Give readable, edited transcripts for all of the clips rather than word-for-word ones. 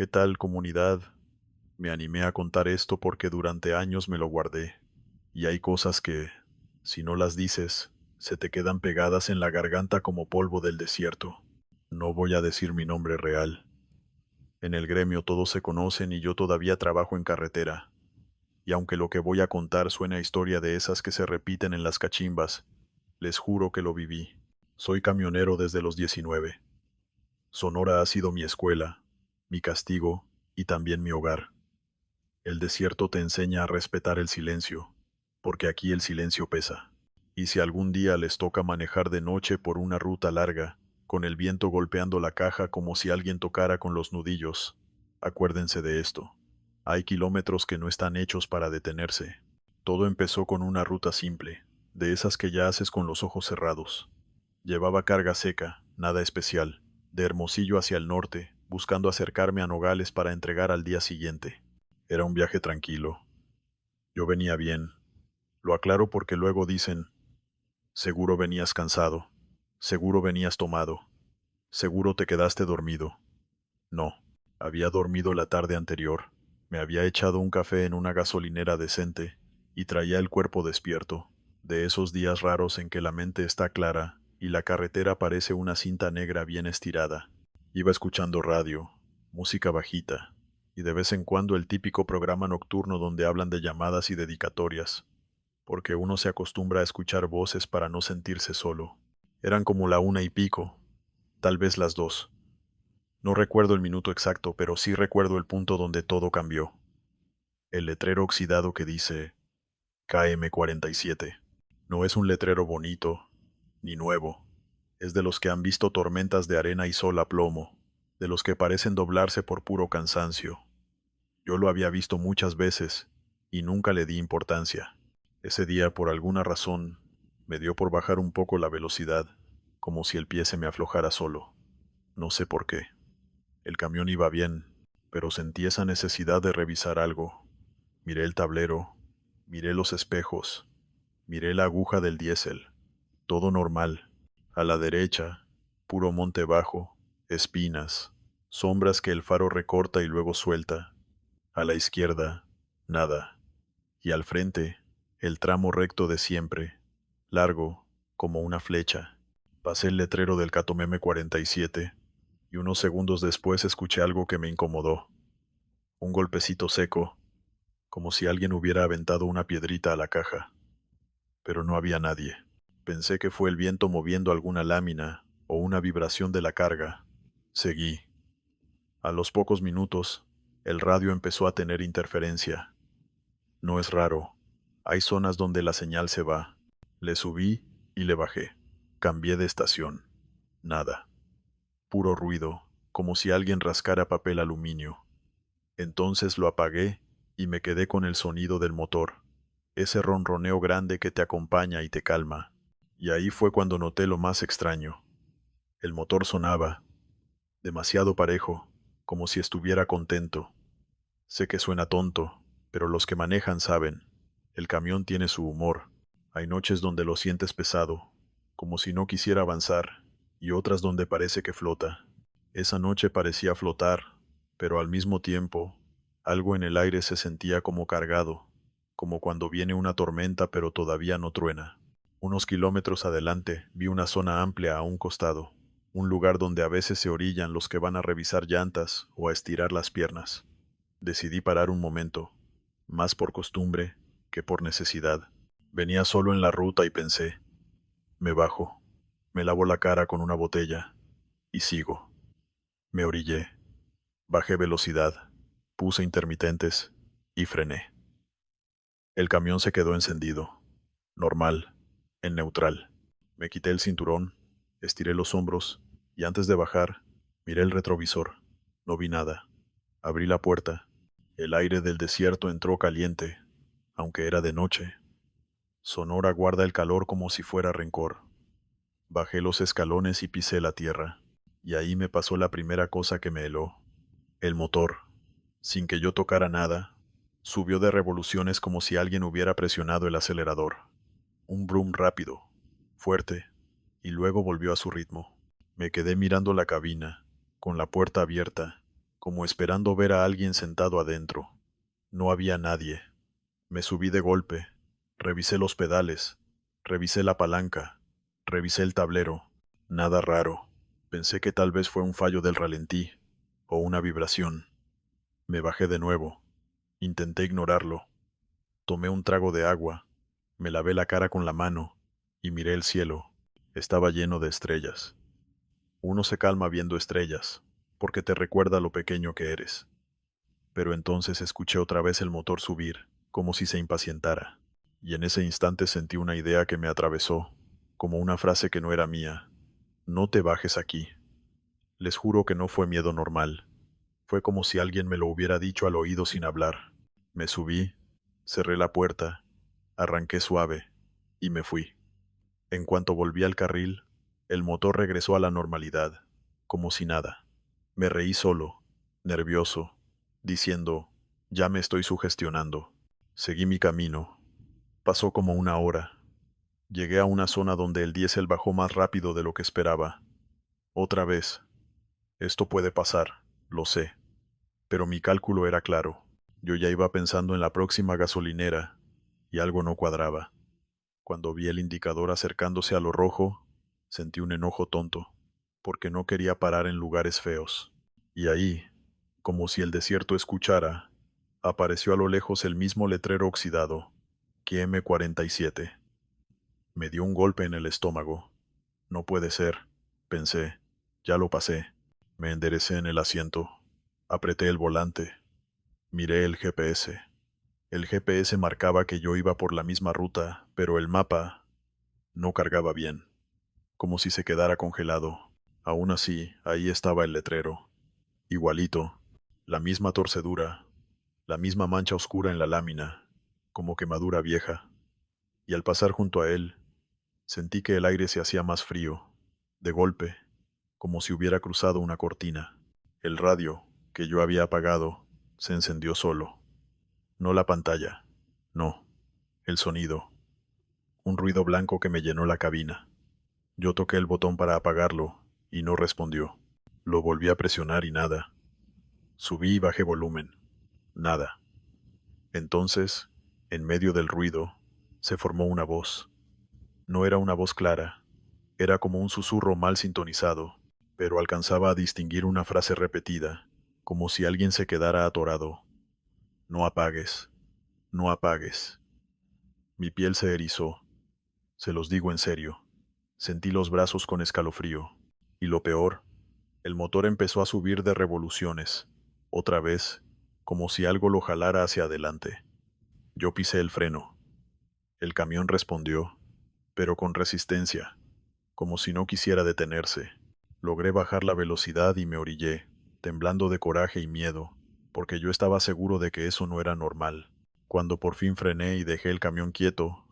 ¿Qué tal, comunidad? Me animé a contar esto porque durante años me lo guardé, y hay cosas que, si no las dices, se te quedan pegadas en la garganta como polvo del desierto. No voy a decir mi nombre real. En el gremio todos se conocen y yo todavía trabajo en carretera, y aunque lo que voy a contar suena a historia de esas que se repiten en las cachimbas, les juro que lo viví. Soy camionero desde los 19. Sonora ha sido mi escuela, mi castigo y también mi hogar. El desierto te enseña a respetar el silencio, porque aquí el silencio pesa. Y si algún día les toca manejar de noche por una ruta larga, con el viento golpeando la caja como si alguien tocara con los nudillos, acuérdense de esto. Hay kilómetros que no están hechos para detenerse. Todo empezó con una ruta simple, de esas que ya haces con los ojos cerrados. Llevaba carga seca, nada especial, de Hermosillo hacia el norte, buscando acercarme a Nogales para entregar al día siguiente. Era un viaje tranquilo. Yo venía bien. Lo aclaro porque luego dicen, seguro venías cansado, seguro venías tomado, seguro te quedaste dormido. No, había dormido la tarde anterior. Me había echado un café en una gasolinera decente y traía el cuerpo despierto, de esos días raros en que la mente está clara y la carretera parece una cinta negra bien estirada. Iba escuchando radio, música bajita, y de vez en cuando el típico programa nocturno donde hablan de llamadas y dedicatorias, porque uno se acostumbra a escuchar voces para no sentirse solo. Eran como la 1:00 y pico, tal vez las 2. No recuerdo el minuto exacto, pero sí recuerdo el punto donde todo cambió. El letrero oxidado que dice KM47. No es un letrero bonito, ni nuevo. Es de los que han visto tormentas de arena y sol a plomo, de los que parecen doblarse por puro cansancio. Yo lo había visto muchas veces, y nunca le di importancia. Ese día, por alguna razón, me dio por bajar un poco la velocidad, como si el pie se me aflojara solo. No sé por qué. El camión iba bien, pero sentí esa necesidad de revisar algo. Miré el tablero, miré los espejos, miré la aguja del diésel. Todo normal. A la derecha, puro monte bajo, espinas, sombras que el faro recorta y luego suelta. A la izquierda, nada. Y al frente, el tramo recto de siempre, largo, como una flecha. Pasé el letrero del Catomeme 47, y unos segundos después escuché algo que me incomodó. Un golpecito seco, como si alguien hubiera aventado una piedrita a la caja. Pero no había nadie. Pensé que fue el viento moviendo alguna lámina o una vibración de la carga. Seguí. A los pocos minutos, el radio empezó a tener interferencia. No es raro. Hay zonas donde la señal se va. Le subí y le bajé. Cambié de estación. Nada. Puro ruido, como si alguien rascara papel aluminio. Entonces lo apagué y me quedé con el sonido del motor, ese ronroneo grande que te acompaña y te calma. Y ahí fue cuando noté lo más extraño. El motor sonaba, demasiado parejo, como si estuviera contento. Sé que suena tonto, pero los que manejan saben. El camión tiene su humor. Hay noches donde lo sientes pesado, como si no quisiera avanzar, y otras donde parece que flota. Esa noche parecía flotar, pero al mismo tiempo, algo en el aire se sentía como cargado, como cuando viene una tormenta pero todavía no truena. Unos kilómetros adelante vi una zona amplia a un costado, un lugar donde a veces se orillan los que van a revisar llantas o a estirar las piernas. Decidí parar un momento, más por costumbre que por necesidad. Venía solo en la ruta y pensé, me bajo, me lavo la cara con una botella y sigo. Me orillé, bajé velocidad, puse intermitentes y frené. El camión se quedó encendido, normal, en neutral. Me quité el cinturón, estiré los hombros y antes de bajar, miré el retrovisor. No vi nada. Abrí la puerta. El aire del desierto entró caliente, aunque era de noche. Sonora guarda el calor como si fuera rencor. Bajé los escalones y pisé la tierra, y ahí me pasó la primera cosa que me heló. El motor, sin que yo tocara nada, subió de revoluciones como si alguien hubiera presionado el acelerador. Un brum rápido, fuerte, y luego volvió a su ritmo. Me quedé mirando la cabina, con la puerta abierta, como esperando ver a alguien sentado adentro. No había nadie. Me subí de golpe, revisé los pedales, revisé la palanca, revisé el tablero. Nada raro. Pensé que tal vez fue un fallo del ralentí o una vibración. Me bajé de nuevo. Intenté ignorarlo. Tomé un trago de agua, me lavé la cara con la mano y miré el cielo. Estaba lleno de estrellas. Uno se calma viendo estrellas, porque te recuerda lo pequeño que eres. Pero entonces escuché otra vez el motor subir, como si se impacientara, y en ese instante sentí una idea que me atravesó, como una frase que no era mía. No te bajes aquí. Les juro que no fue miedo normal. Fue como si alguien me lo hubiera dicho al oído sin hablar. Me subí, cerré la puerta, arranqué suave y me fui. En cuanto volví al carril, el motor regresó a la normalidad, como si nada. Me reí solo, nervioso, diciendo, ya me estoy sugestionando. Seguí mi camino. Pasó como una hora. Llegué a una zona donde el diésel bajó más rápido de lo que esperaba. Otra vez. Esto puede pasar, lo sé. Pero mi cálculo era claro. Yo ya iba pensando en la próxima gasolinera, y algo no cuadraba. Cuando vi el indicador acercándose a lo rojo, sentí un enojo tonto, porque no quería parar en lugares feos. Y ahí, como si el desierto escuchara, apareció a lo lejos el mismo letrero oxidado, QM47. Me dio un golpe en el estómago. No puede ser, pensé. Ya lo pasé. Me enderecé en el asiento. Apreté el volante. Miré el GPS. El GPS marcaba que yo iba por la misma ruta, pero el mapa no cargaba bien, como si se quedara congelado. Aún así, ahí estaba el letrero. Igualito, la misma torcedura, la misma mancha oscura en la lámina, como quemadura vieja. Y al pasar junto a él, sentí que el aire se hacía más frío, de golpe, como si hubiera cruzado una cortina. El radio, que yo había apagado, se encendió solo. No la pantalla, no, el sonido, un ruido blanco que me llenó la cabina. Yo toqué el botón para apagarlo, y no respondió. Lo volví a presionar y nada. Subí y bajé volumen. Nada. Entonces, en medio del ruido, se formó una voz. No era una voz clara, era como un susurro mal sintonizado, pero alcanzaba a distinguir una frase repetida, como si alguien se quedara atorado. No apagues, no apagues. Mi piel se erizó, se los digo en serio. Sentí los brazos con escalofrío. Y lo peor, el motor empezó a subir de revoluciones, otra vez, como si algo lo jalara hacia adelante. Yo pisé el freno. El camión respondió, pero con resistencia, como si no quisiera detenerse. Logré bajar la velocidad y me orillé, temblando de coraje y miedo, porque yo estaba seguro de que eso no era normal. Cuando por fin frené y dejé el camión quieto,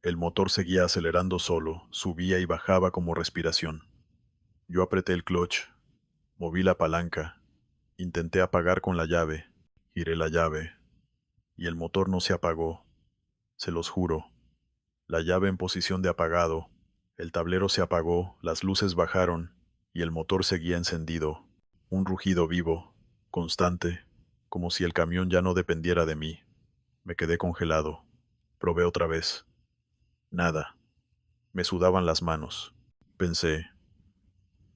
el motor seguía acelerando solo, subía y bajaba como respiración. Yo apreté el clutch, moví la palanca, intenté apagar con la llave, giré la llave, y el motor no se apagó, se los juro. La llave en posición de apagado, el tablero se apagó, las luces bajaron, y el motor seguía encendido, un rugido vivo, constante, como si el camión ya no dependiera de mí. Me quedé congelado. Probé otra vez. Nada. Me sudaban las manos. Pensé,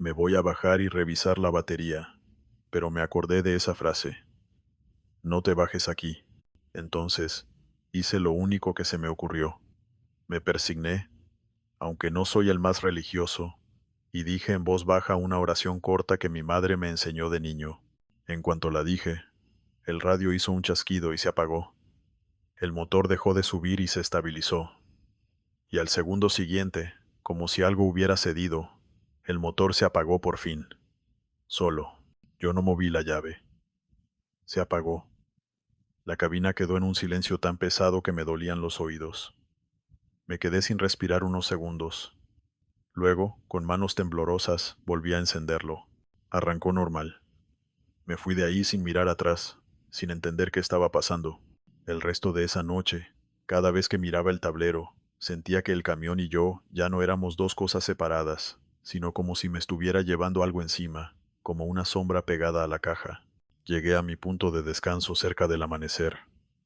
me voy a bajar y revisar la batería, pero me acordé de esa frase. No te bajes aquí. Entonces, hice lo único que se me ocurrió. Me persigné, aunque no soy el más religioso, y dije en voz baja una oración corta que mi madre me enseñó de niño. En cuanto la dije, el radio hizo un chasquido y se apagó. El motor dejó de subir y se estabilizó. Y al segundo siguiente, como si algo hubiera cedido, el motor se apagó por fin. Solo. Yo no moví la llave. Se apagó. La cabina quedó en un silencio tan pesado que me dolían los oídos. Me quedé sin respirar unos segundos. Luego, con manos temblorosas, volví a encenderlo. Arrancó normal. Me fui de ahí sin mirar atrás, sin entender qué estaba pasando. El resto de esa noche, cada vez que miraba el tablero, sentía que el camión y yo ya no éramos dos cosas separadas, sino como si me estuviera llevando algo encima, como una sombra pegada a la caja. Llegué a mi punto de descanso cerca del amanecer.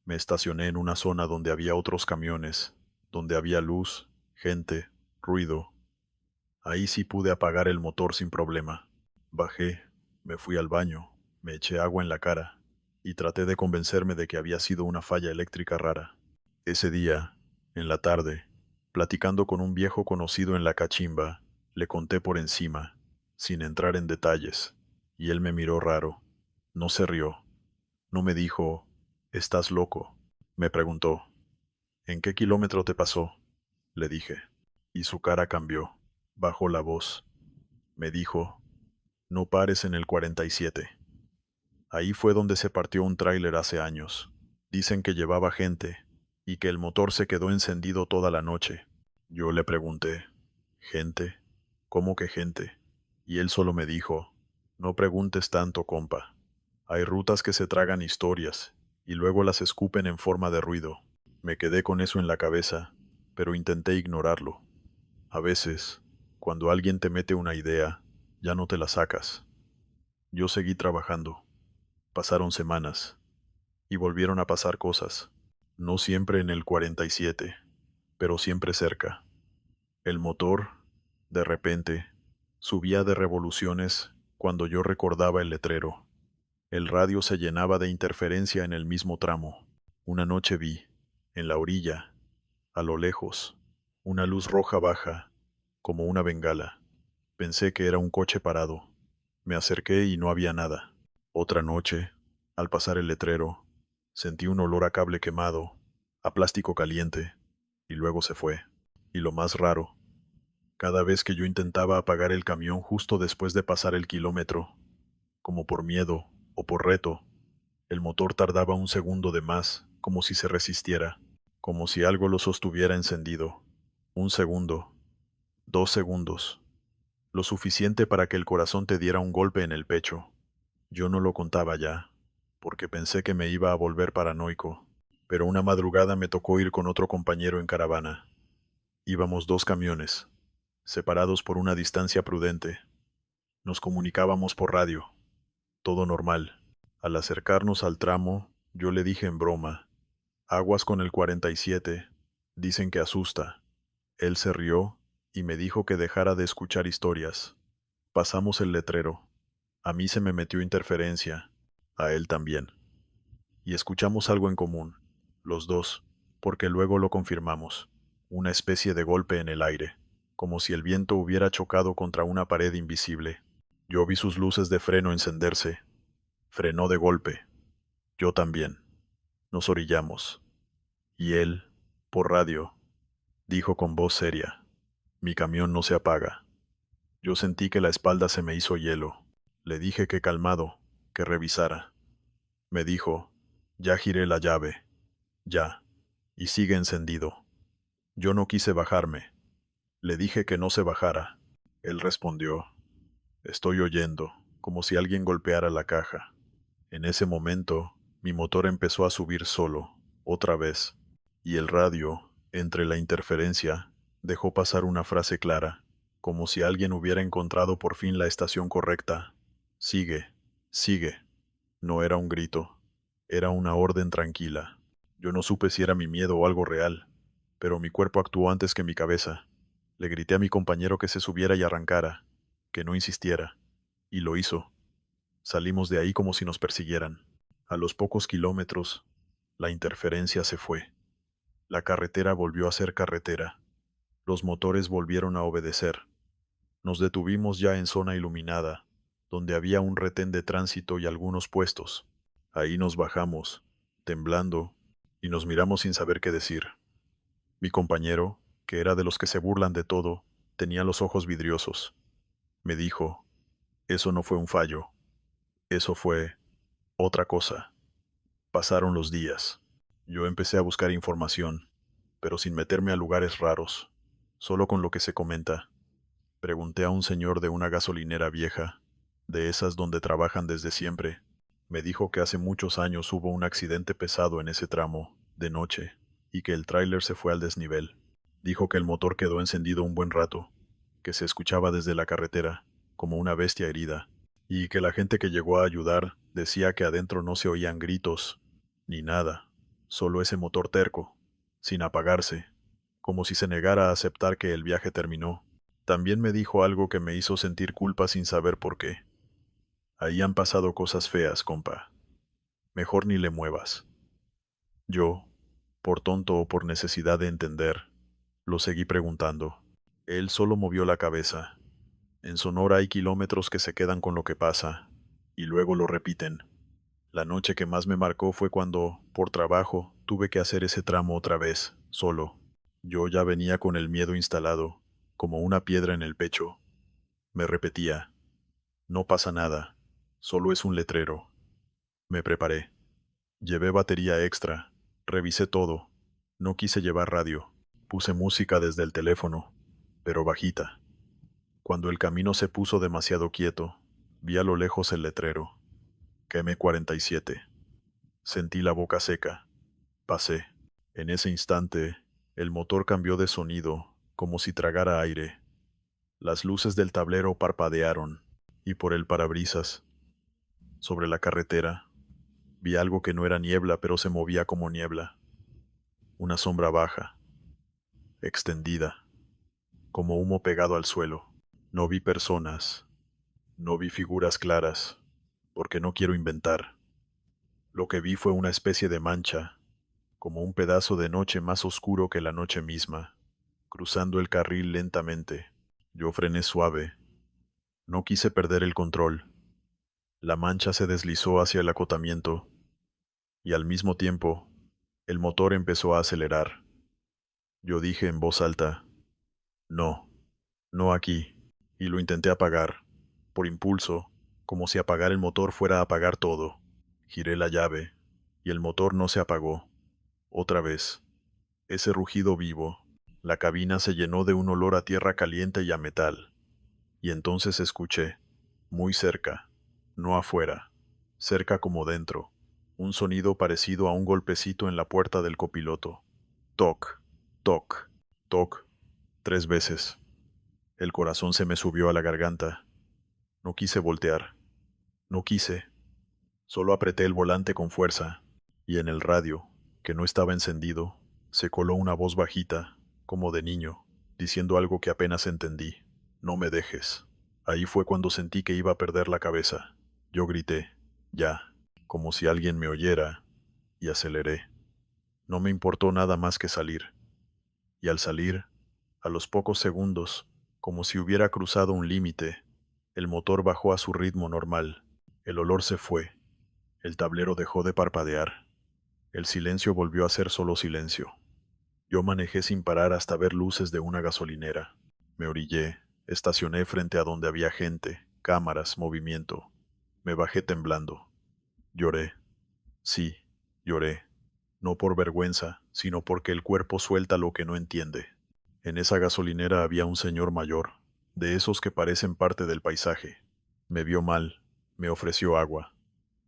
Me estacioné en una zona donde había otros camiones, donde había luz, gente, ruido. Ahí sí pude apagar el motor sin problema. Bajé, me fui al baño, me eché agua en la cara y traté de convencerme de que había sido una falla eléctrica rara. Ese día, en la tarde, platicando con un viejo conocido en la cachimba, le conté por encima, sin entrar en detalles, y él me miró raro. No se rió, no me dijo, «¿Estás loco?». Me preguntó, «¿En qué kilómetro te pasó?». Le dije, y su cara cambió. Bajó la voz. Me dijo, «No pares en el 47». Ahí fue donde se partió un tráiler hace años. Dicen que llevaba gente y que el motor se quedó encendido toda la noche. Yo le pregunté, ¿gente? ¿Cómo que gente? Y él solo me dijo, no preguntes tanto, compa. Hay rutas que se tragan historias y luego las escupen en forma de ruido. Me quedé con eso en la cabeza, pero intenté ignorarlo. A veces, cuando alguien te mete una idea, ya no te la sacas. Yo seguí trabajando. Pasaron semanas y volvieron a pasar cosas. No siempre en el 47, pero siempre cerca. El motor, de repente, subía de revoluciones cuando yo recordaba el letrero. El radio se llenaba de interferencia en el mismo tramo. Una noche vi, en la orilla, a lo lejos, una luz roja baja, como una bengala. Pensé que era un coche parado. Me acerqué y no había nada. Otra noche, al pasar el letrero, sentí un olor a cable quemado, a plástico caliente, y luego se fue. Y lo más raro, cada vez que yo intentaba apagar el camión justo después de pasar el kilómetro, como por miedo o por reto, el motor tardaba un segundo de más, como si se resistiera, como si algo lo sostuviera encendido. Un segundo, 2 segundos, lo suficiente para que el corazón te diera un golpe en el pecho. Yo no lo contaba ya, porque pensé que me iba a volver paranoico, pero una madrugada me tocó ir con otro compañero en caravana. Íbamos 2 camiones, separados por una distancia prudente. Nos comunicábamos por radio, todo normal. Al acercarnos al tramo, yo le dije en broma, «Aguas con el 47, dicen que asusta». Él se rió y me dijo que dejara de escuchar historias. Pasamos el letrero. A mí se me metió interferencia, a él también. Y escuchamos algo en común, los dos, porque luego lo confirmamos, una especie de golpe en el aire, como si el viento hubiera chocado contra una pared invisible. Yo vi sus luces de freno encenderse. Frenó de golpe. Yo también. Nos orillamos. Y él, por radio, dijo con voz seria, «Mi camión no se apaga». Yo sentí que la espalda se me hizo hielo. Le dije que calmado, que revisara. Me dijo, «Ya giré la llave, ya, y sigue encendido». Yo no quise bajarme. Le dije que no se bajara. Él respondió, «Estoy oyendo», como si alguien golpeara la caja. En ese momento, mi motor empezó a subir solo, otra vez, y el radio, entre la interferencia, dejó pasar una frase clara, como si alguien hubiera encontrado por fin la estación correcta. «Sigue, sigue». No era un grito, era una orden tranquila. Yo no supe si era mi miedo o algo real, pero mi cuerpo actuó antes que mi cabeza. Le grité a mi compañero que se subiera y arrancara, que no insistiera, y lo hizo. Salimos de ahí como si nos persiguieran. A los pocos kilómetros, la interferencia se fue. La carretera volvió a ser carretera. Los motores volvieron a obedecer. Nos detuvimos ya en zona iluminada, donde había un retén de tránsito y algunos puestos. Ahí nos bajamos, temblando, y nos miramos sin saber qué decir. Mi compañero, que era de los que se burlan de todo, tenía los ojos vidriosos. Me dijo, «Eso no fue un fallo, eso fue otra cosa». Pasaron los días. Yo empecé a buscar información, pero sin meterme a lugares raros, solo con lo que se comenta. Pregunté a un señor de una gasolinera vieja, de esas donde trabajan desde siempre. Me dijo que hace muchos años hubo un accidente pesado en ese tramo, de noche, y que el tráiler se fue al desnivel. Dijo que el motor quedó encendido un buen rato, que se escuchaba desde la carretera, como una bestia herida. y que la gente que llegó a ayudar decía que adentro no se oían gritos, ni nada, solo ese motor terco, sin apagarse, como si se negara a aceptar que el viaje terminó. También me dijo algo que me hizo sentir culpa sin saber por qué. Ahí han pasado cosas feas, compa. Mejor ni le muevas. Yo, por tonto o por necesidad de entender, lo seguí preguntando. Él solo movió la cabeza. En Sonora hay kilómetros que se quedan con lo que pasa, y luego lo repiten. La noche que más me marcó fue cuando, por trabajo, tuve que hacer ese tramo otra vez, solo. Yo ya venía con el miedo instalado, como una piedra en el pecho. Me repetía, no pasa nada, solo es un letrero. Me preparé. Llevé batería extra, revisé todo. No quise llevar radio. Puse música desde el teléfono, pero bajita. Cuando el camino se puso demasiado quieto, vi a lo lejos el letrero. KM-47. Sentí la boca seca. Pasé. En ese instante, el motor cambió de sonido, como si tragara aire. Las luces del tablero parpadearon, y por el parabrisas, sobre la carretera, vi algo que no era niebla, pero se movía como niebla. Una sombra baja, extendida, como humo pegado al suelo. No vi personas, no vi figuras claras, porque no quiero inventar. Lo que vi fue una especie de mancha, como un pedazo de noche más oscuro que la noche misma, cruzando el carril lentamente. Yo frené suave. No quise perder el control. La mancha se deslizó hacia el acotamiento, y al mismo tiempo, el motor empezó a acelerar. Yo dije en voz alta, no, no aquí, y lo intenté apagar, por impulso, como si apagar el motor fuera a apagar todo. Giré la llave, y el motor no se apagó. Otra vez, ese rugido vivo. La cabina se llenó de un olor a tierra caliente y a metal. Y entonces escuché, muy cerca, no afuera, cerca como dentro, un sonido parecido a un golpecito en la puerta del copiloto. Toc, toc, toc, 3 veces. El corazón se me subió a la garganta. No quise voltear. No quise. Solo apreté el volante con fuerza. Y en el radio, que no estaba encendido, se coló una voz bajita, como de niño, diciendo algo que apenas entendí. No me dejes. Ahí fue cuando sentí que iba a perder la cabeza. Yo grité, ya, como si alguien me oyera, y aceleré. No me importó nada más que salir. Y al salir, a los pocos segundos, como si hubiera cruzado un límite, el motor bajó a su ritmo normal. El olor se fue. El tablero dejó de parpadear. El silencio volvió a ser solo silencio. Yo manejé sin parar hasta ver luces de una gasolinera. Me orillé, estacioné frente a donde había gente, cámaras, movimiento. Me bajé temblando. Lloré. Sí, lloré. No por vergüenza, sino porque el cuerpo suelta lo que no entiende. En esa gasolinera había un señor mayor, de esos que parecen parte del paisaje. Me vio mal, me ofreció agua.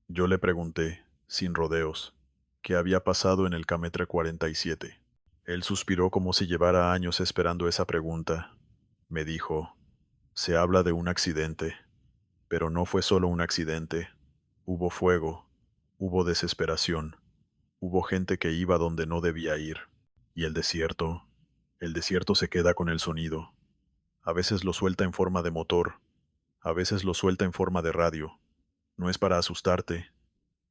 Yo le pregunté, sin rodeos, qué había pasado en el Cametre 47. Él suspiró como si llevara años esperando esa pregunta. Me dijo, se habla de un accidente, pero no fue solo un accidente. Hubo fuego, hubo desesperación, hubo gente que iba donde no debía ir. Y el desierto se queda con el sonido. A veces lo suelta en forma de motor, a veces lo suelta en forma de radio. No es para asustarte,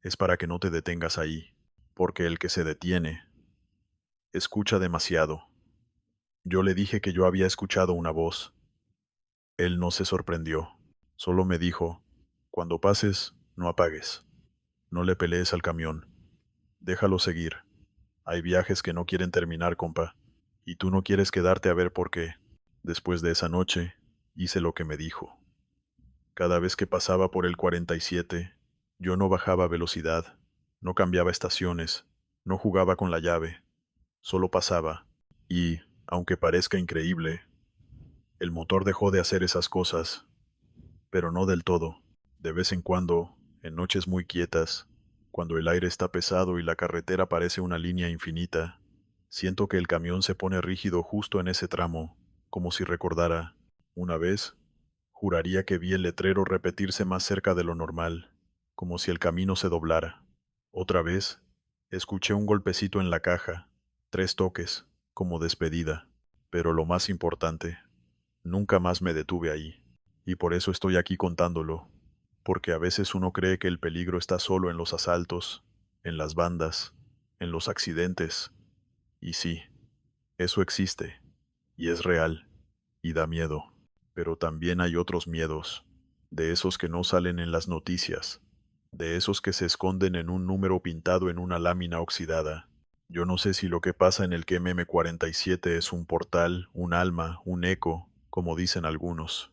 es para que no te detengas ahí, porque el que se detiene, escucha demasiado. Yo le dije que yo había escuchado una voz. Él no se sorprendió, solo me dijo, cuando pases, no apagues, no le pelees al camión, déjalo seguir. Hay viajes que no quieren terminar, compa, y tú no quieres quedarte a ver por qué. Después de esa noche, hice lo que me dijo. Cada vez que pasaba por el 47, yo no bajaba velocidad, no cambiaba estaciones, no jugaba con la llave, solo pasaba. Y, aunque parezca increíble, el motor dejó de hacer esas cosas, pero no del todo. De vez en cuando, en noches muy quietas, cuando el aire está pesado y la carretera parece una línea infinita, siento que el camión se pone rígido justo en ese tramo, como si recordara, una vez, Juraría que vi el letrero repetirse más cerca de lo normal, como si el camino se doblara. Otra vez, escuché un golpecito en la caja, 3 toques, como despedida. Pero lo más importante, nunca más me detuve ahí. Y por eso estoy aquí contándolo, porque a veces uno cree que el peligro está solo en los asaltos, en las bandas, en los accidentes. Y sí, eso existe, y es real, y da miedo. Pero también hay otros miedos, de esos que no salen en las noticias, de esos que se esconden en un número pintado en una lámina oxidada. Yo no sé si lo que pasa en el KMM-47 es un portal, un alma, un eco, como dicen algunos.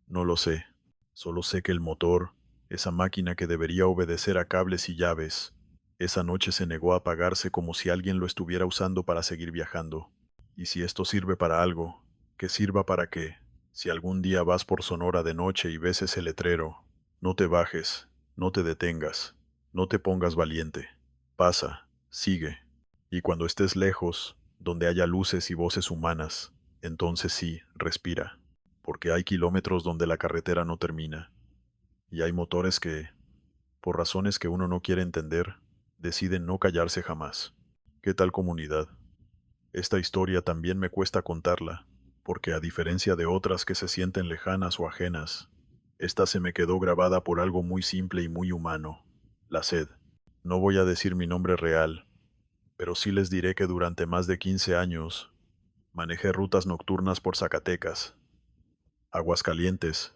No lo sé. Solo sé que el motor, esa máquina que debería obedecer a cables y llaves, esa noche se negó a apagarse como si alguien lo estuviera usando para seguir viajando. Y si esto sirve para algo, que sirva para que, si algún día vas por Sonora de noche y ves ese letrero, no te bajes, no te detengas, no te pongas valiente. Pasa, sigue. Y cuando estés lejos, donde haya luces y voces humanas, entonces sí, respira. Porque hay kilómetros donde la carretera no termina. Y hay motores que, por razones que uno no quiere entender, deciden no callarse jamás. ¿Qué tal, comunidad? Esta historia también me cuesta contarla, porque a diferencia de otras que se sienten lejanas o ajenas, esta se me quedó grabada por algo muy simple y muy humano: la sed. No voy a decir mi nombre real, pero sí les diré que durante más de 15 años manejé rutas nocturnas por Zacatecas, Aguascalientes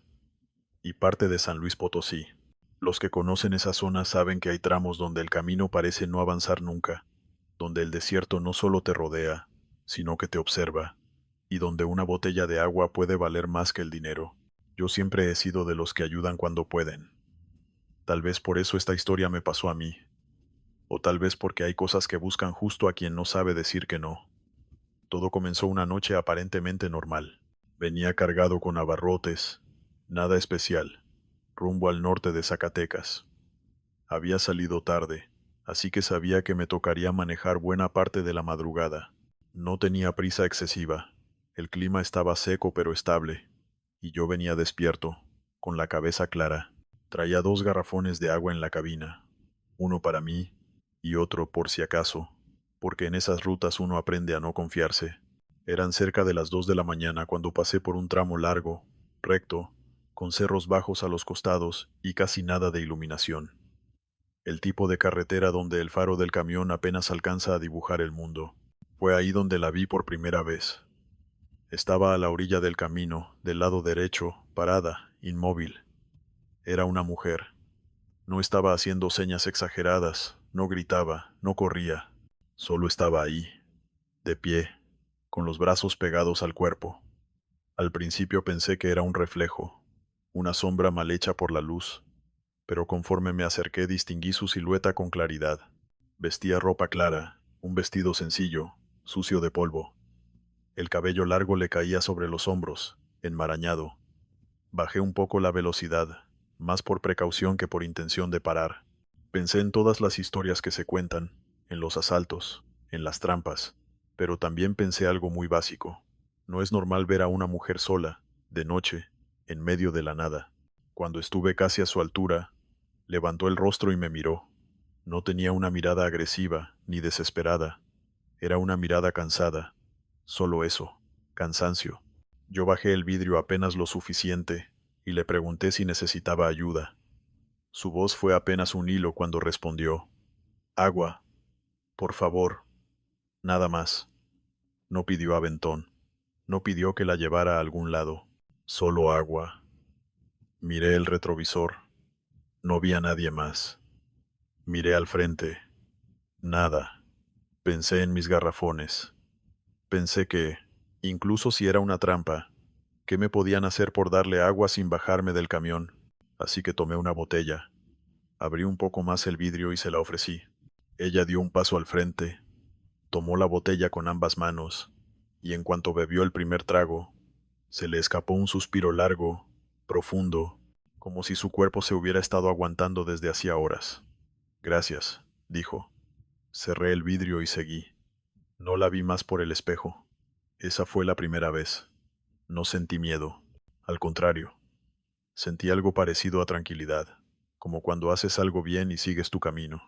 y parte de San Luis Potosí. Los que conocen esa zona saben que hay tramos donde el camino parece no avanzar nunca, donde el desierto no solo te rodea, sino que te observa, y donde una botella de agua puede valer más que el dinero. Yo siempre he sido de los que ayudan cuando pueden. Tal vez por eso esta historia me pasó a mí, o tal vez porque hay cosas que buscan justo a quien no sabe decir que no. Todo comenzó una noche aparentemente normal. Venía cargado con abarrotes, nada especial, rumbo al norte de Zacatecas. Había salido tarde, así que sabía que me tocaría manejar buena parte de la madrugada. No tenía prisa excesiva. El clima estaba seco pero estable, y yo venía despierto, con la cabeza clara. Traía 2 garrafones de agua en la cabina, uno para mí y otro por si acaso, porque en esas rutas uno aprende a no confiarse. Eran cerca de las 2 de la mañana cuando pasé por un tramo largo, recto, con cerros bajos a los costados y casi nada de iluminación. El tipo de carretera donde el faro del camión apenas alcanza a dibujar el mundo. Fue ahí donde la vi por primera vez. Estaba a la orilla del camino, del lado derecho, parada, inmóvil. Era una mujer. No estaba haciendo señas exageradas, no gritaba, no corría. Solo estaba ahí, de pie, con los brazos pegados al cuerpo. Al principio pensé que era un reflejo, una sombra mal hecha por la luz, pero conforme me acerqué distinguí su silueta con claridad. Vestía ropa clara, un vestido sencillo, sucio de polvo. El cabello largo le caía sobre los hombros, enmarañado. Bajé un poco la velocidad, más por precaución que por intención de parar. Pensé en todas las historias que se cuentan, en los asaltos, en las trampas, pero también pensé algo muy básico. No es normal ver a una mujer sola, de noche, en medio de la nada. Cuando estuve casi a su altura, levantó el rostro y me miró. No tenía una mirada agresiva ni desesperada. Era una mirada cansada. Solo eso, cansancio. Yo bajé el vidrio apenas lo suficiente y le pregunté si necesitaba ayuda. Su voz fue apenas un hilo cuando respondió: agua, por favor, nada más. No pidió aventón. No pidió que la llevara a algún lado. Solo agua. Miré el retrovisor. No vi a nadie más. Miré al frente. Nada. Pensé en mis garrafones. Pensé que, incluso si era una trampa, ¿qué me podían hacer por darle agua sin bajarme del camión? Así que tomé una botella, abrí un poco más el vidrio y se la ofrecí. Ella dio un paso al frente, tomó la botella con ambas manos, y en cuanto bebió el primer trago, se le escapó un suspiro largo, profundo, como si su cuerpo se hubiera estado aguantando desde hacía horas. Gracias, dijo. Cerré el vidrio y seguí. No la vi más por el espejo. Esa fue la primera vez. No sentí miedo. Al contrario, Sentí algo parecido a tranquilidad, como cuando haces algo bien y sigues tu camino.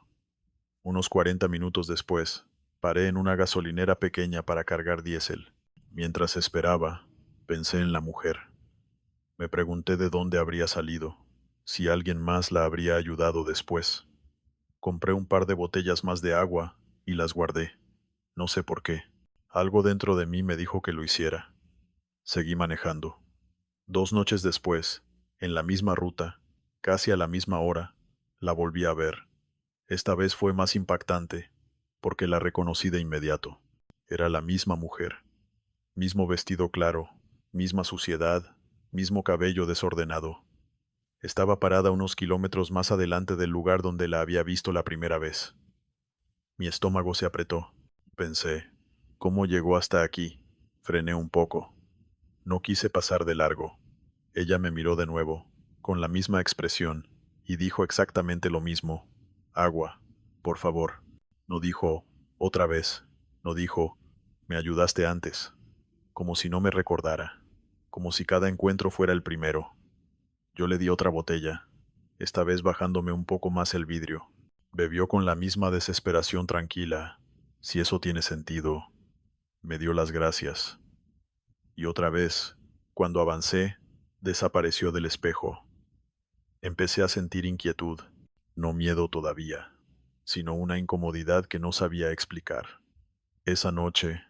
Unos 40 minutos después, paré en una gasolinera pequeña para cargar diésel. Mientras esperaba, pensé en la mujer. Me pregunté de dónde habría salido, si alguien más la habría ayudado después. Compré un par de botellas más de agua y las guardé. No sé por qué. Algo dentro de mí me dijo que lo hiciera. Seguí manejando. 2 noches después, en la misma ruta, casi a la misma hora, la volví a ver. Esta vez fue más impactante, porque la reconocí de inmediato. Era la misma mujer, mismo vestido claro, misma suciedad, mismo cabello desordenado. Estaba parada unos kilómetros más adelante del lugar donde la había visto la primera vez. Mi estómago se apretó. Pensé, ¿cómo llegó hasta aquí? Frené un poco. No quise pasar de largo. Ella me miró de nuevo, con la misma expresión, y dijo exactamente lo mismo. Agua, por favor. No dijo, otra vez. No dijo, me ayudaste antes. Como si no me recordara. Como si cada encuentro fuera el primero. Yo le di otra botella, esta vez bajándome un poco más el vidrio. Bebió con la misma desesperación tranquila. Si eso tiene sentido. Me dio las gracias. Y otra vez, cuando avancé, desapareció del espejo. Empecé a sentir inquietud, no miedo todavía, sino una incomodidad que no sabía explicar. Esa noche,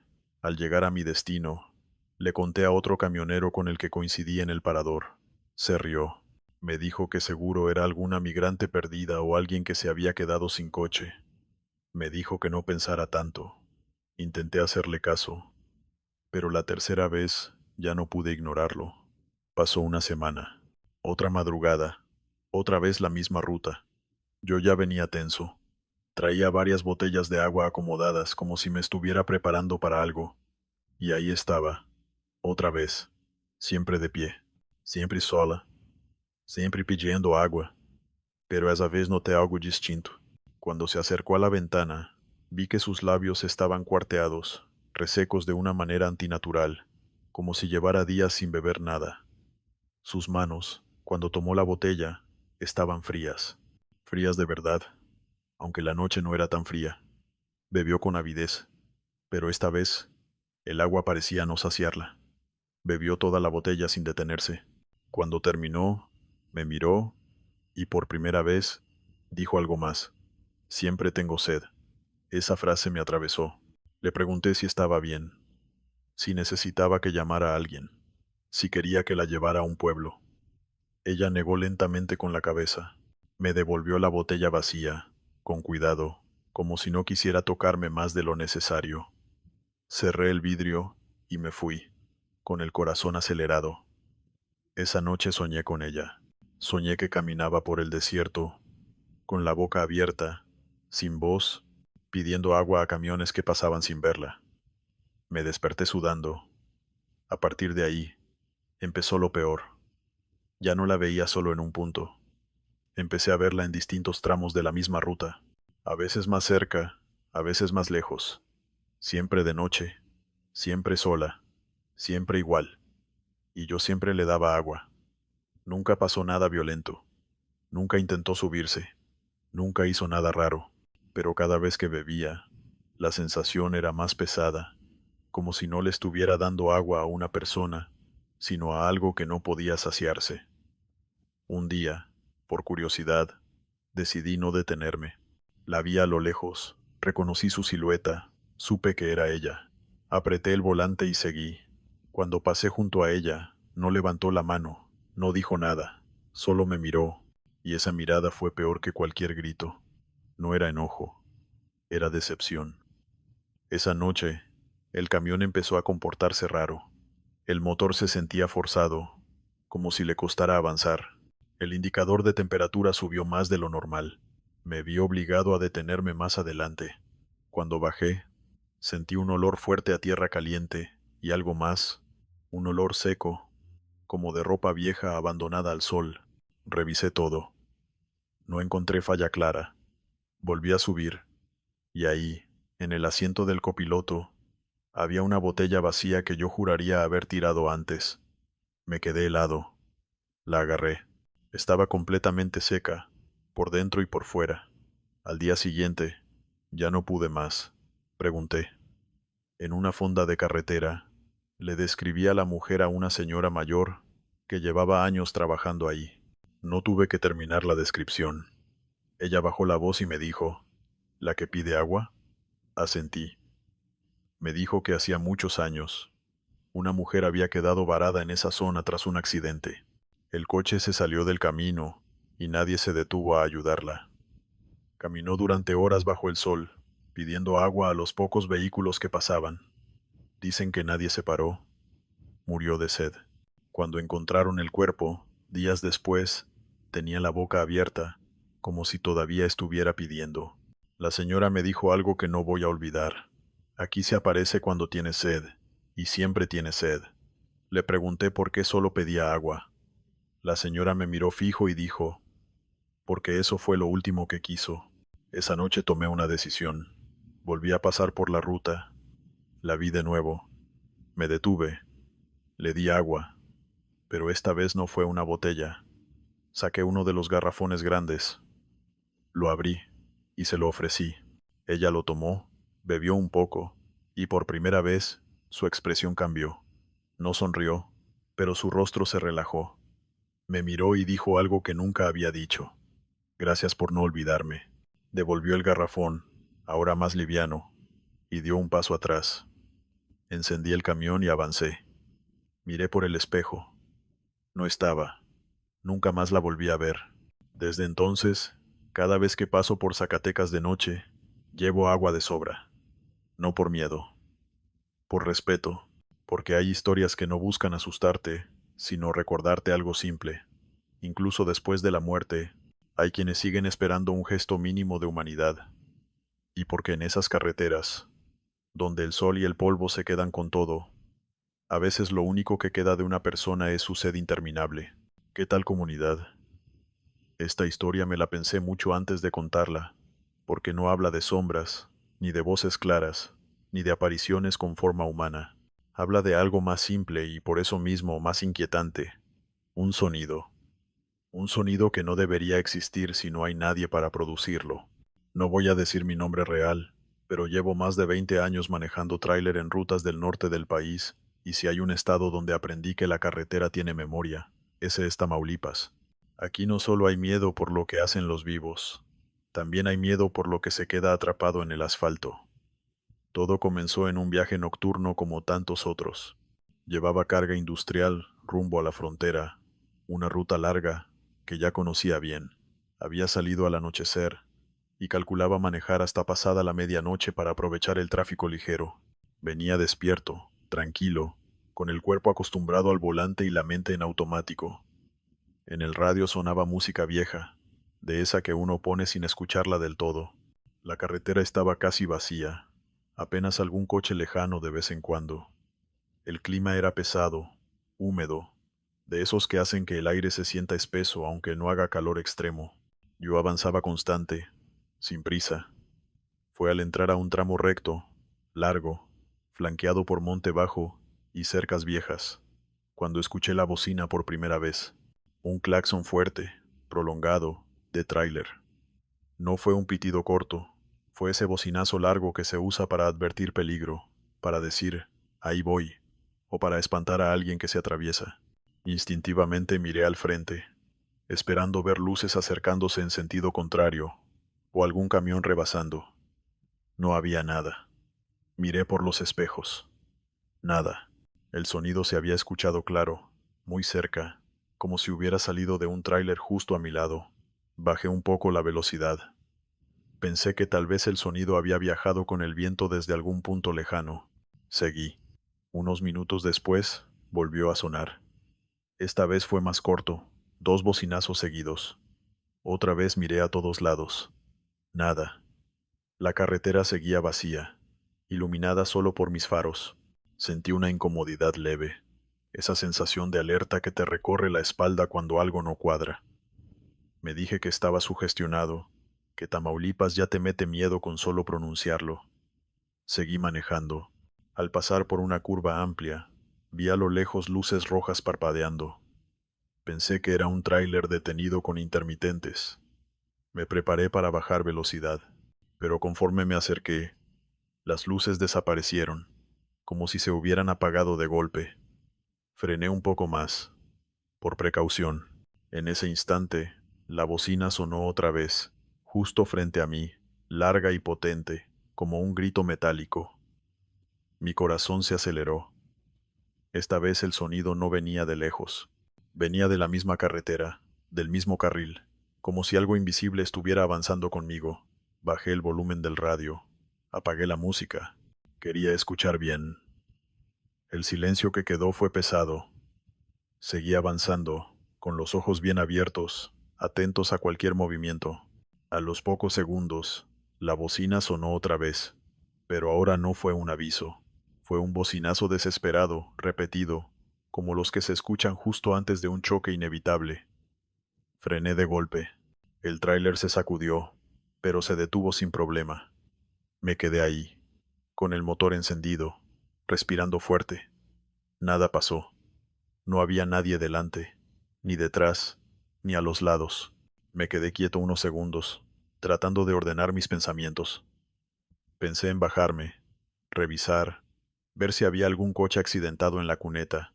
al llegar a mi destino, le conté a otro camionero con el que coincidí en el parador. Se rió. Me dijo que seguro era alguna migrante perdida o alguien que se había quedado sin coche. Me dijo que no pensara tanto. Intenté hacerle caso, pero la tercera vez ya no pude ignorarlo. Pasó una semana. Otra madrugada. Otra vez la misma ruta. Yo ya venía tenso. Traía varias botellas de agua acomodadas como si me estuviera preparando para algo. Y ahí estaba. Otra vez. Siempre de pie. Siempre sola. Siempre pidiendo agua. Pero esa vez noté algo distinto. Cuando se acercó a la ventana, vi que sus labios estaban cuarteados, resecos de una manera antinatural, como si llevara días sin beber nada. Sus manos, cuando tomó la botella, estaban frías, frías de verdad, aunque la noche no era tan fría. Bebió con avidez, pero esta vez el agua parecía no saciarla. Bebió toda la botella sin detenerse. Cuando terminó, me miró y por primera vez dijo algo más. Siempre tengo sed. Esa frase me atravesó. Le pregunté si estaba bien, si necesitaba que llamara a alguien, si quería que la llevara a un pueblo. Ella negó lentamente con la cabeza. Me devolvió la botella vacía, con cuidado, como si no quisiera tocarme más de lo necesario. Cerré el vidrio y me fui, con el corazón acelerado. Esa noche soñé con ella. Soñé que caminaba por el desierto, con la boca abierta, sin voz, pidiendo agua a camiones que pasaban sin verla. Me desperté sudando. A partir de ahí, empezó lo peor. Ya no la veía solo en un punto. Empecé a verla en distintos tramos de la misma ruta, a veces más cerca, a veces más lejos, siempre de noche, siempre sola, siempre igual, y yo siempre le daba agua. Nunca pasó nada violento, nunca intentó subirse, nunca hizo nada raro, pero cada vez que bebía, la sensación era más pesada, como si no le estuviera dando agua a una persona, sino a algo que no podía saciarse. Un día, por curiosidad, decidí no detenerme. La vi a lo lejos, reconocí su silueta, supe que era ella. Apreté el volante y seguí. Cuando pasé junto a ella, no levantó la mano, no dijo nada, solo me miró, y esa mirada fue peor que cualquier grito. No era enojo, era decepción. Esa noche, el camión empezó a comportarse raro. El motor se sentía forzado, como si le costara avanzar. El indicador de temperatura subió más de lo normal. Me vi obligado a detenerme más adelante. Cuando bajé, sentí un olor fuerte a tierra caliente y algo más, un olor seco, como de ropa vieja abandonada al sol. Revisé todo. No encontré falla clara. Volví a subir, y ahí, en el asiento del copiloto, había una botella vacía que yo juraría haber tirado antes. Me quedé helado. La agarré. Estaba completamente seca, por dentro y por fuera. Al día siguiente, ya no pude más. Pregunté. En una fonda de carretera, le describí a la mujer a una señora mayor que llevaba años trabajando ahí. No tuve que terminar la descripción. Ella bajó la voz y me dijo, ¿la que pide agua? Asentí. Me dijo que hacía muchos años, una mujer había quedado varada en esa zona tras un accidente. El coche se salió del camino y nadie se detuvo a ayudarla. Caminó durante horas bajo el sol, pidiendo agua a los pocos vehículos que pasaban. Dicen que nadie se paró. Murió de sed. Cuando encontraron el cuerpo, días después, tenía la boca abierta, como si todavía estuviera pidiendo. La señora me dijo algo que no voy a olvidar. Aquí se aparece cuando tiene sed, y siempre tiene sed. Le pregunté por qué solo pedía agua. La señora me miró fijo y dijo, porque eso fue lo último que quiso. Esa noche tomé una decisión. Volví a pasar por la ruta. La vi de nuevo. Me detuve. Le di agua. Pero esta vez no fue una botella. Saqué uno de los garrafones grandes. Lo abrí y se lo ofrecí. Ella lo tomó, bebió un poco, y por primera vez su expresión cambió. No sonrió, pero su rostro se relajó. Me miró y dijo algo que nunca había dicho. Gracias por no olvidarme. Devolvió el garrafón, ahora más liviano, y dio un paso atrás. Encendí el camión y avancé. Miré por el espejo. No estaba. Nunca más la volví a ver. Desde entonces, cada vez que paso por Zacatecas de noche, llevo agua de sobra. No por miedo, por respeto, porque hay historias que no buscan asustarte, sino recordarte algo simple. Incluso después de la muerte, hay quienes siguen esperando un gesto mínimo de humanidad. Y porque en esas carreteras, donde el sol y el polvo se quedan con todo, a veces lo único que queda de una persona es su sed interminable. ¿Qué tal comunidad? Esta historia me la pensé mucho antes de contarla, porque no habla de sombras, ni de voces claras, ni de apariciones con forma humana. Habla de algo más simple y por eso mismo más inquietante, un sonido. Un sonido que no debería existir si no hay nadie para producirlo. No voy a decir mi nombre real, pero llevo más de 20 años manejando tráiler en rutas del norte del país, y si hay un estado donde aprendí que la carretera tiene memoria, ese es Tamaulipas. Aquí no solo hay miedo por lo que hacen los vivos, también hay miedo por lo que se queda atrapado en el asfalto. Todo comenzó en un viaje nocturno como tantos otros. Llevaba carga industrial rumbo a la frontera, una ruta larga que ya conocía bien. Había salido al anochecer y calculaba manejar hasta pasada la medianoche para aprovechar el tráfico ligero. Venía despierto, tranquilo, con el cuerpo acostumbrado al volante y la mente en automático. En el radio sonaba música vieja, de esa que uno pone sin escucharla del todo. La carretera estaba casi vacía, apenas algún coche lejano de vez en cuando. El clima era pesado, húmedo, de esos que hacen que el aire se sienta espeso aunque no haga calor extremo. Yo avanzaba constante, sin prisa. Fue al entrar a un tramo recto, largo, flanqueado por monte bajo y cercas viejas, cuando escuché la bocina por primera vez. Un claxon fuerte, prolongado, de tráiler. No fue un pitido corto, fue ese bocinazo largo que se usa para advertir peligro, para decir, ahí voy, o para espantar a alguien que se atraviesa. Instintivamente miré al frente, esperando ver luces acercándose en sentido contrario, o algún camión rebasando. No había nada. Miré por los espejos. Nada. El sonido se había escuchado claro, muy cerca, como si hubiera salido de un tráiler justo a mi lado. Bajé un poco la velocidad. Pensé que tal vez el sonido había viajado con el viento desde algún punto lejano. Seguí. Unos minutos después, volvió a sonar. Esta vez fue más corto, 2 bocinazos seguidos. Otra vez miré a todos lados. Nada. La carretera seguía vacía, iluminada solo por mis faros. Sentí una incomodidad leve, esa sensación de alerta que te recorre la espalda cuando algo no cuadra. Me dije que estaba sugestionado, que Tamaulipas ya te mete miedo con solo pronunciarlo. Seguí manejando. Al pasar por una curva amplia, vi a lo lejos luces rojas parpadeando. Pensé que era un tráiler detenido con intermitentes. Me preparé para bajar velocidad, pero conforme me acerqué, las luces desaparecieron, como si se hubieran apagado de golpe. Frené un poco más, por precaución. En ese instante, la bocina sonó otra vez, justo frente a mí, larga y potente, como un grito metálico. Mi corazón se aceleró. Esta vez el sonido no venía de lejos. Venía de la misma carretera, del mismo carril, como si algo invisible estuviera avanzando conmigo. Bajé el volumen del radio. Apagué la música. Quería escuchar bien. El silencio que quedó fue pesado. Seguí avanzando, con los ojos bien abiertos, atentos a cualquier movimiento. A los pocos segundos, la bocina sonó otra vez, pero ahora no fue un aviso. Fue un bocinazo desesperado, repetido, como los que se escuchan justo antes de un choque inevitable. Frené de golpe. El tráiler se sacudió, pero se detuvo sin problema. Me quedé ahí, con el motor encendido, respirando fuerte. Nada pasó. No había nadie delante, ni detrás, ni a los lados. Me quedé quieto unos segundos, tratando de ordenar mis pensamientos. Pensé en bajarme, revisar, ver si había algún coche accidentado en la cuneta,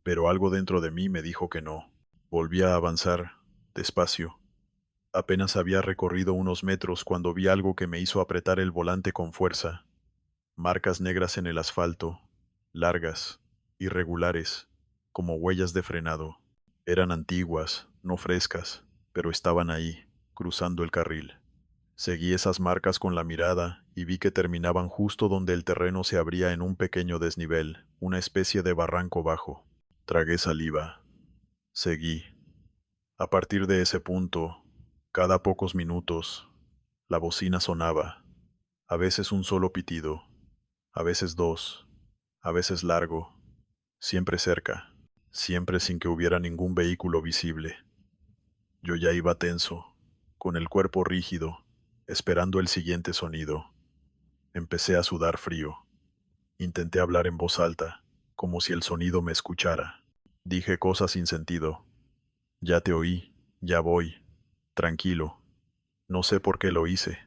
pero algo dentro de mí me dijo que no. Volví a avanzar, despacio. Apenas había recorrido unos metros cuando vi algo que me hizo apretar el volante con fuerza. Marcas negras en el asfalto, largas, irregulares, como huellas de frenado. Eran antiguas, no frescas, pero estaban ahí, cruzando el carril. Seguí esas marcas con la mirada y vi que terminaban justo donde el terreno se abría en un pequeño desnivel, una especie de barranco bajo. Tragué saliva. Seguí. A partir de ese punto, cada pocos minutos, la bocina sonaba, a veces un solo pitido, a veces dos, a veces largo, siempre cerca, siempre sin que hubiera ningún vehículo visible. Yo ya iba tenso, con el cuerpo rígido, esperando el siguiente sonido. Empecé a sudar frío. Intenté hablar en voz alta, como si el sonido me escuchara. Dije cosas sin sentido. Ya te oí, ya voy. Tranquilo. No sé por qué lo hice.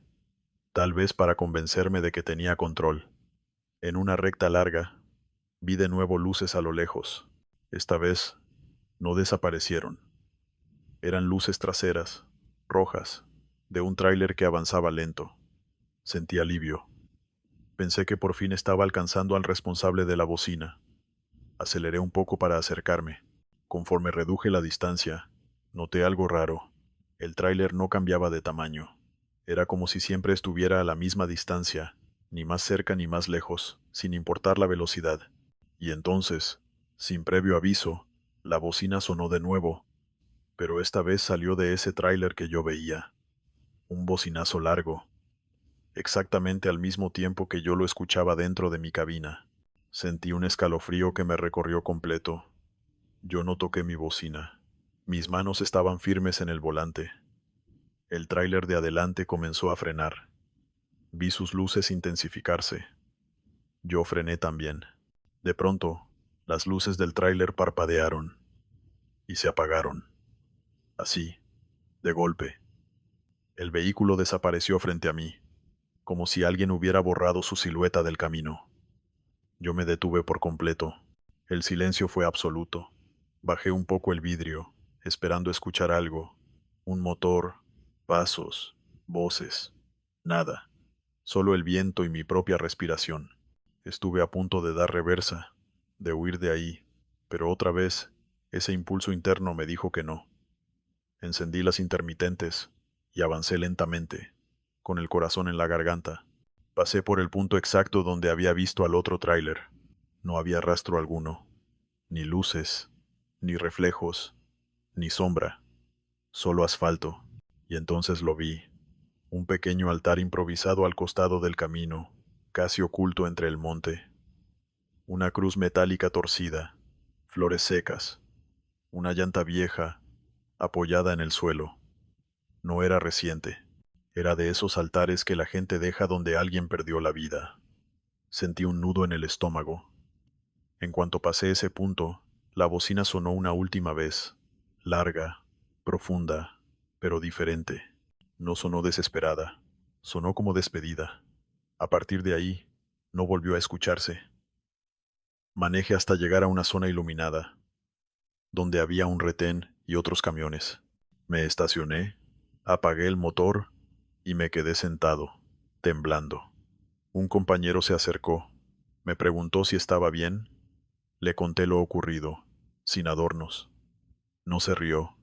Tal vez para convencerme de que tenía control. En una recta larga, vi de nuevo luces a lo lejos. Esta vez, no desaparecieron. Eran luces traseras, rojas, de un tráiler que avanzaba lento. Sentí alivio. Pensé que por fin estaba alcanzando al responsable de la bocina. Aceleré un poco para acercarme. Conforme reduje la distancia, noté algo raro. El tráiler no cambiaba de tamaño. Era como si siempre estuviera a la misma distancia, ni más cerca ni más lejos, sin importar la velocidad. Y entonces, sin previo aviso, la bocina sonó de nuevo, pero esta vez salió de ese tráiler que yo veía. Un bocinazo largo, exactamente al mismo tiempo que yo lo escuchaba dentro de mi cabina. Sentí un escalofrío que me recorrió completo. Yo no toqué mi bocina. Mis manos estaban firmes en el volante. El tráiler de adelante comenzó a frenar. Vi sus luces intensificarse. Yo frené también. De pronto, las luces del tráiler parpadearon y se apagaron. Así, de golpe. El vehículo desapareció frente a mí, como si alguien hubiera borrado su silueta del camino. Yo me detuve por completo. El silencio fue absoluto. Bajé un poco el vidrio, esperando escuchar algo. Un motor, pasos, voces. Nada. Solo el viento y mi propia respiración. Estuve a punto de dar reversa, de huir de ahí, pero otra vez, ese impulso interno me dijo que no. Encendí las intermitentes y avancé lentamente, con el corazón en la garganta. Pasé por el punto exacto donde había visto al otro tráiler. No había rastro alguno, ni luces, ni reflejos, ni sombra, solo asfalto. Y entonces lo vi, un pequeño altar improvisado al costado del camino, casi oculto entre el monte. Una cruz metálica torcida, flores secas, una llanta vieja, apoyada en el suelo. No era reciente, era de esos altares que la gente deja donde alguien perdió la vida. Sentí un nudo en el estómago. En cuanto pasé ese punto, la bocina sonó una última vez, larga, profunda, pero diferente. No sonó desesperada, sonó como despedida. A partir de ahí, no volvió a escucharse. Manejé hasta llegar a una zona iluminada, donde había un retén y otros camiones. Me estacioné, apagué el motor y me quedé sentado, temblando. Un compañero se acercó, me preguntó si estaba bien, le conté lo ocurrido, sin adornos. No se rió,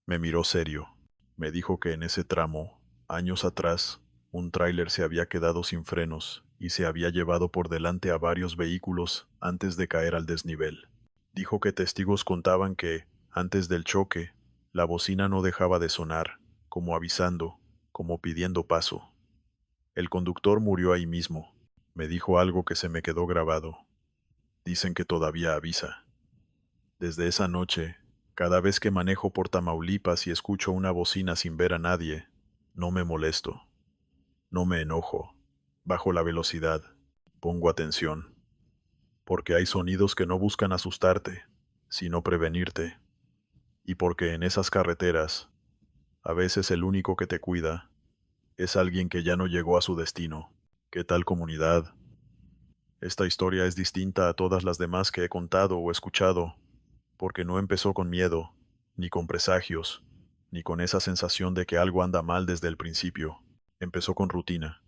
me miró serio. Me dijo que en ese tramo, años atrás, un tráiler se había quedado sin frenos y se había llevado por delante a varios vehículos antes de caer al desnivel. Dijo que testigos contaban que, antes del choque, la bocina no dejaba de sonar, como avisando, como pidiendo paso. El conductor murió ahí mismo. Me dijo algo que se me quedó grabado. Dicen que todavía avisa. Desde esa noche, cada vez que manejo por Tamaulipas y escucho una bocina sin ver a nadie, no me molesto, no me enojo, bajo la velocidad, pongo atención, porque hay sonidos que no buscan asustarte, sino prevenirte, y porque en esas carreteras, a veces el único que te cuida es alguien que ya no llegó a su destino. ¿Qué tal, comunidad? Esta historia es distinta a todas las demás que he contado o escuchado, porque no empezó con miedo, ni con presagios, ni con esa sensación de que algo anda mal desde el principio. Empezó con rutina,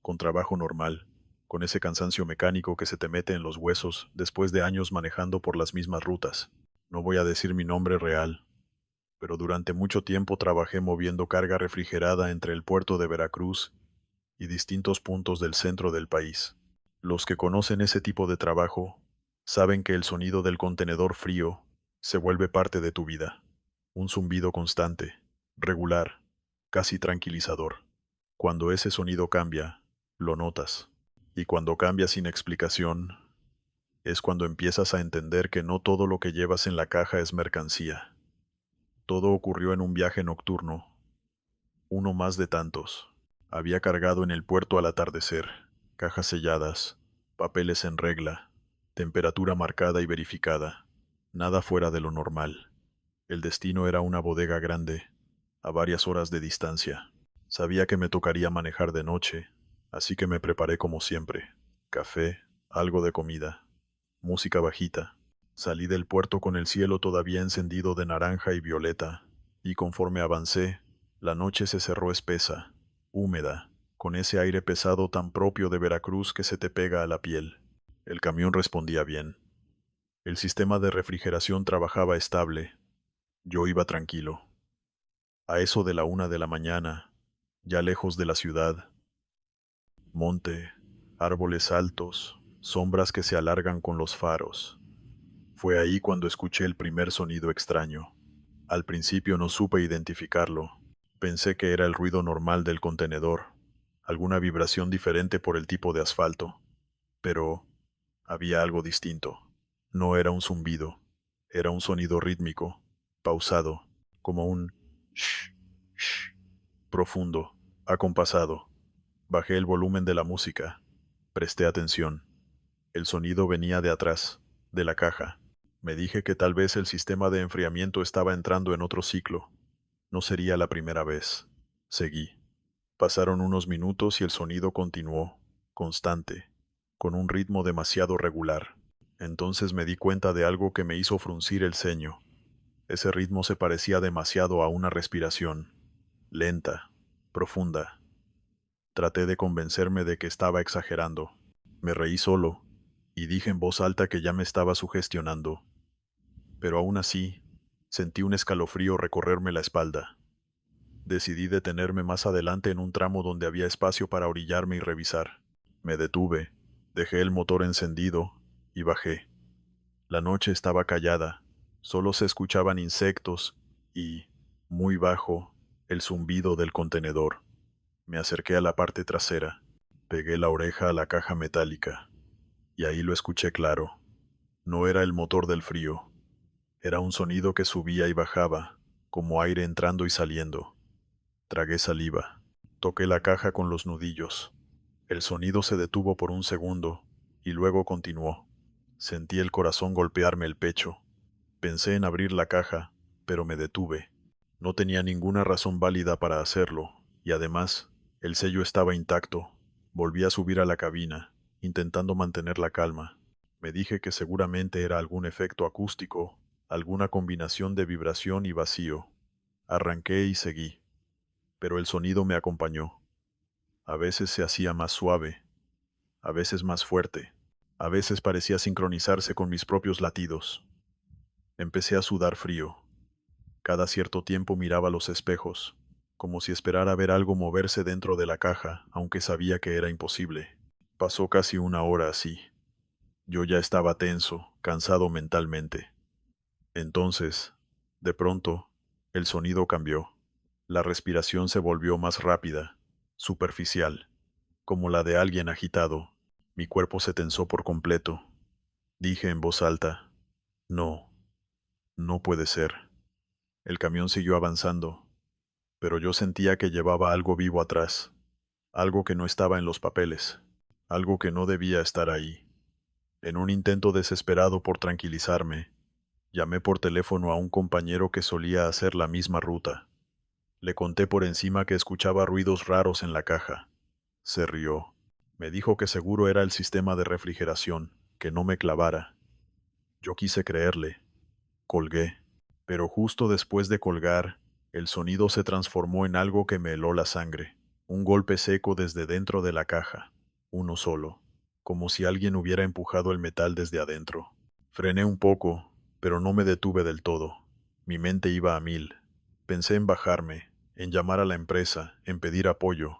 con trabajo normal, con ese cansancio mecánico que se te mete en los huesos después de años manejando por las mismas rutas. No voy a decir mi nombre real, pero durante mucho tiempo trabajé moviendo carga refrigerada entre el puerto de Veracruz y distintos puntos del centro del país. Los que conocen ese tipo de trabajo saben que el sonido del contenedor frío se vuelve parte de tu vida. Un zumbido constante, regular, casi tranquilizador. Cuando ese sonido cambia, lo notas. Y cuando cambia sin explicación, es cuando empiezas a entender que no todo lo que llevas en la caja es mercancía. Todo ocurrió en un viaje nocturno, uno más de tantos. Había cargado en el puerto al atardecer, cajas selladas, papeles en regla, temperatura marcada y verificada, nada fuera de lo normal. El destino era una bodega grande, a varias horas de distancia. Sabía que me tocaría manejar de noche, así que me preparé como siempre. Café, algo de comida, música bajita. Salí del puerto con el cielo todavía encendido de naranja y violeta, y conforme avancé, la noche se cerró espesa, húmeda, con ese aire pesado tan propio de Veracruz que se te pega a la piel. El camión respondía bien. El sistema de refrigeración trabajaba estable. Yo iba tranquilo. A eso de la 1 de la mañana, ya lejos de la ciudad, monte, árboles altos, sombras que se alargan con los faros. Fue ahí cuando escuché el primer sonido extraño. Al principio no supe identificarlo. Pensé que era el ruido normal del contenedor, alguna vibración diferente por el tipo de asfalto. Pero había algo distinto. No era un zumbido, era un sonido rítmico, pausado, como un shh, shh, profundo, acompasado. Bajé el volumen de la música. Presté atención. El sonido venía de atrás, de la caja. Me dije que tal vez el sistema de enfriamiento estaba entrando en otro ciclo. No sería la primera vez. Seguí. Pasaron unos minutos y el sonido continuó, constante, con un ritmo demasiado regular. Entonces me di cuenta de algo que me hizo fruncir el ceño. Ese ritmo se parecía demasiado a una respiración, lenta, profunda. Traté de convencerme de que estaba exagerando. Me reí solo, y dije en voz alta que ya me estaba sugestionando. Pero aún así, sentí un escalofrío recorrerme la espalda. Decidí detenerme más adelante en un tramo donde había espacio para orillarme y revisar. Me detuve, dejé el motor encendido y bajé. La noche estaba callada, solo se escuchaban insectos y, muy bajo, el zumbido del contenedor. Me acerqué a la parte trasera, pegué la oreja a la caja metálica, y ahí lo escuché claro. No era el motor del frío, era un sonido que subía y bajaba, como aire entrando y saliendo. Tragué saliva. Toqué la caja con los nudillos. El sonido se detuvo por un segundo, y luego continuó. Sentí el corazón golpearme el pecho. Pensé en abrir la caja, pero me detuve. No tenía ninguna razón válida para hacerlo, y además, el sello estaba intacto. Volví a subir a la cabina, intentando mantener la calma. Me dije que seguramente era algún efecto acústico, alguna combinación de vibración y vacío. Arranqué y seguí, pero el sonido me acompañó. A veces se hacía más suave, a veces más fuerte, a veces parecía sincronizarse con mis propios latidos. Empecé a sudar frío. Cada cierto tiempo miraba los espejos, como si esperara ver algo moverse dentro de la caja, aunque sabía que era imposible. Pasó casi una hora así. Yo ya estaba tenso, cansado mentalmente. Entonces, de pronto, el sonido cambió. La respiración se volvió más rápida, superficial, como la de alguien agitado. Mi cuerpo se tensó por completo. Dije en voz alta, no, no puede ser. El camión siguió avanzando, pero yo sentía que llevaba algo vivo atrás, algo que no estaba en los papeles, algo que no debía estar ahí. En un intento desesperado por tranquilizarme, llamé por teléfono a un compañero que solía hacer la misma ruta. Le conté por encima que escuchaba ruidos raros en la caja. Se rió. Me dijo que seguro era el sistema de refrigeración, que no me clavara. Yo quise creerle. Colgué. Pero justo después de colgar, el sonido se transformó en algo que me heló la sangre. Un golpe seco desde dentro de la caja. Uno solo. Como si alguien hubiera empujado el metal desde adentro. Frené un poco, pero no me detuve del todo. Mi mente iba a mil. Pensé en bajarme, en llamar a la empresa, en pedir apoyo,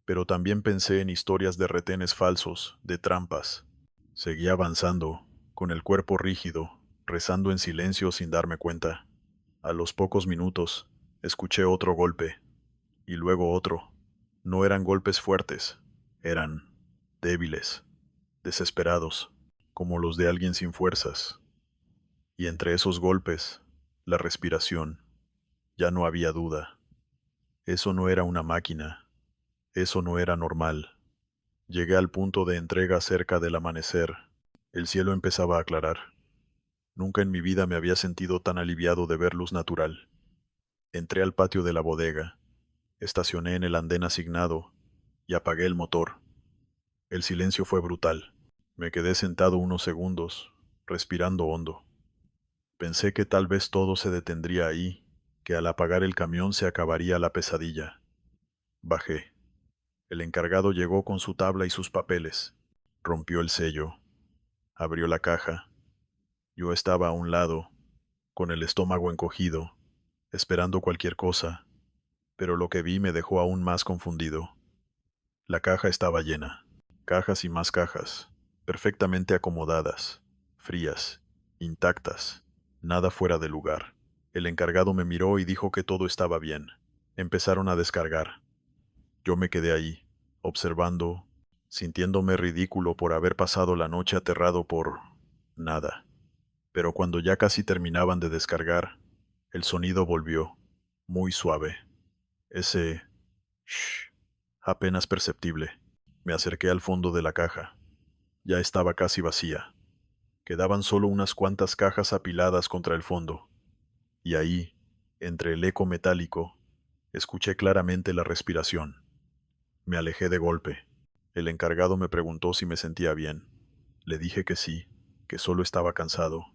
pero también pensé en historias de retenes falsos, de trampas. Seguí avanzando, con el cuerpo rígido, rezando en silencio sin darme cuenta. A los pocos minutos, escuché otro golpe, y luego otro. No eran golpes fuertes, eran débiles, desesperados, como los de alguien sin fuerzas. Y entre esos golpes, la respiración. Ya no había duda. Eso no era una máquina. Eso no era normal. Llegué al punto de entrega cerca del amanecer. El cielo empezaba a aclarar. Nunca en mi vida me había sentido tan aliviado de ver luz natural. Entré al patio de la bodega, estacioné en el andén asignado y apagué el motor. El silencio fue brutal. Me quedé sentado unos segundos, respirando hondo. Pensé que tal vez todo se detendría ahí, que al apagar el camión se acabaría la pesadilla. Bajé. El encargado llegó con su tabla y sus papeles. Rompió el sello. Abrió la caja. Yo estaba a un lado, con el estómago encogido, esperando cualquier cosa, pero lo que vi me dejó aún más confundido. La caja estaba llena. Cajas y más cajas, perfectamente acomodadas, frías, intactas, nada fuera de lugar. El encargado me miró y dijo que todo estaba bien. Empezaron a descargar. Yo me quedé ahí, observando, sintiéndome ridículo por haber pasado la noche aterrado por nada. Pero cuando ya casi terminaban de descargar, el sonido volvió, muy suave. Ese shh, apenas perceptible. Me acerqué al fondo de la caja. Ya estaba casi vacía. Quedaban solo unas cuantas cajas apiladas contra el fondo. Y ahí, entre el eco metálico, escuché claramente la respiración. Me alejé de golpe. El encargado me preguntó si me sentía bien. Le dije que sí, que solo estaba cansado.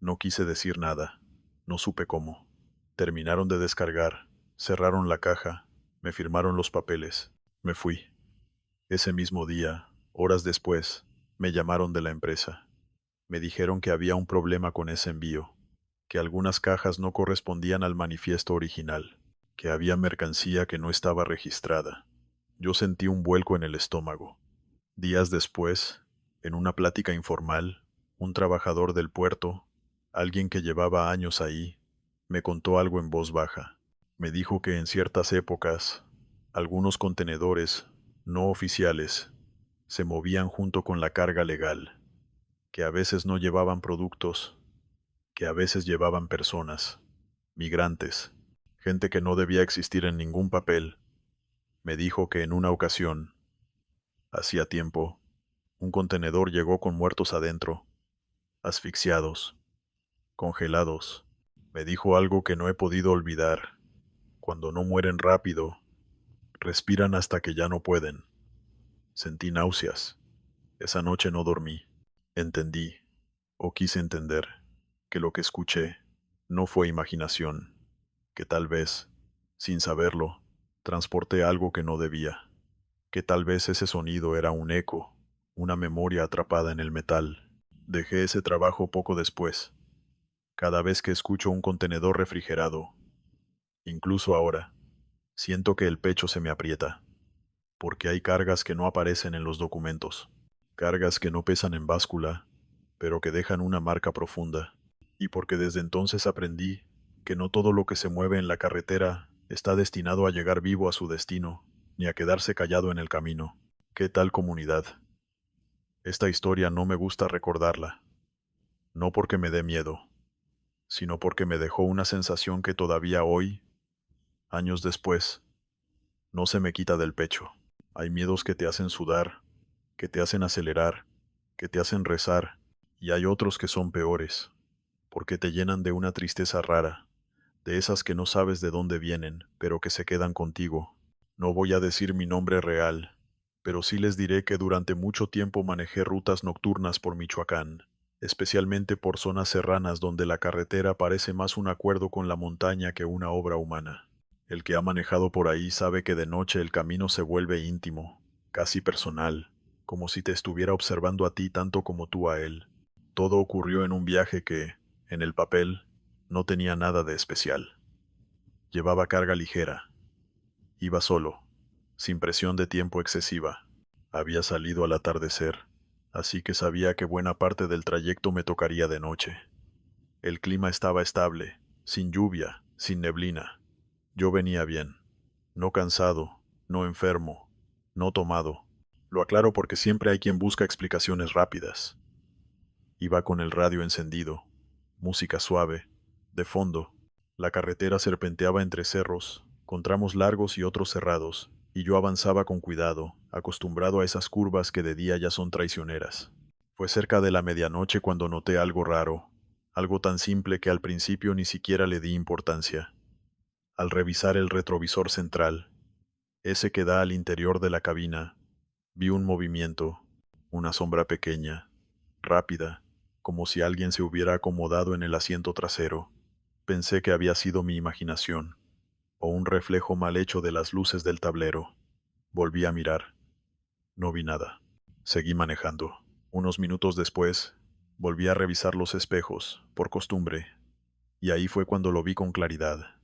No quise decir nada. No supe cómo. Terminaron de descargar, cerraron la caja, me firmaron los papeles. Me fui. Ese mismo día, horas después, me llamaron de la empresa. Me dijeron que había un problema con ese envío, que algunas cajas no correspondían al manifiesto original, que había mercancía que no estaba registrada. Yo sentí un vuelco en el estómago. Días después, en una plática informal, un trabajador del puerto, alguien que llevaba años ahí, me contó algo en voz baja. Me dijo que en ciertas épocas, algunos contenedores, no oficiales, se movían junto con la carga legal, que a veces no llevaban productos, que a veces llevaban personas, migrantes, gente que no debía existir en ningún papel. Me dijo que en una ocasión, hacía tiempo, un contenedor llegó con muertos adentro, asfixiados, congelados, Me dijo algo que no he podido olvidar. Cuando no mueren rápido, respiran hasta que ya no pueden. Sentí náuseas. Esa noche no dormí. Entendí, o quise entender, que lo que escuché no fue imaginación, que tal vez, sin saberlo, transporté algo que no debía, que tal vez ese sonido era un eco, una memoria atrapada en el metal. Dejé ese trabajo poco después. Cada vez que escucho un contenedor refrigerado, incluso ahora, siento que el pecho se me aprieta, porque hay cargas que no aparecen en los documentos, cargas que no pesan en báscula, pero que dejan una marca profunda, y porque desde entonces aprendí que no todo lo que se mueve en la carretera está destinado a llegar vivo a su destino, ni a quedarse callado en el camino. ¿Qué tal comunidad? Esta historia no me gusta recordarla, no porque me dé miedo, sino porque me dejó una sensación que todavía hoy, años después, no se me quita del pecho. Hay miedos que te hacen sudar, que te hacen acelerar, que te hacen rezar, y hay otros que son peores, porque te llenan de una tristeza rara, de esas que no sabes de dónde vienen, pero que se quedan contigo. No voy a decir mi nombre real, pero sí les diré que durante mucho tiempo manejé rutas nocturnas por Michoacán, especialmente por zonas serranas donde la carretera parece más un acuerdo con la montaña que una obra humana. El que ha manejado por ahí sabe que de noche el camino se vuelve íntimo, casi personal, como si te estuviera observando a ti tanto como tú a él. Todo ocurrió en un viaje que, en el papel, no tenía nada de especial. Llevaba carga ligera. Iba solo, sin presión de tiempo excesiva. Había salido al atardecer, así que sabía que buena parte del trayecto me tocaría de noche. El clima estaba estable, sin lluvia, sin neblina. Yo venía bien. No cansado, no enfermo, no tomado. Lo aclaro porque siempre hay quien busca explicaciones rápidas. Iba con el radio encendido, música suave, de fondo. La carretera serpenteaba entre cerros, con tramos largos y otros cerrados, y yo avanzaba con cuidado, acostumbrado a esas curvas que de día ya son traicioneras. Fue cerca de la medianoche cuando noté algo raro, algo tan simple que al principio ni siquiera le di importancia. Al revisar el retrovisor central, ese que da al interior de la cabina, vi un movimiento, una sombra pequeña, rápida, como si alguien se hubiera acomodado en el asiento trasero. Pensé que había sido mi imaginación, o un reflejo mal hecho de las luces del tablero. Volví a mirar. No vi nada. Seguí manejando. Unos minutos después, volví a revisar los espejos, por costumbre, y ahí fue cuando lo vi con claridad.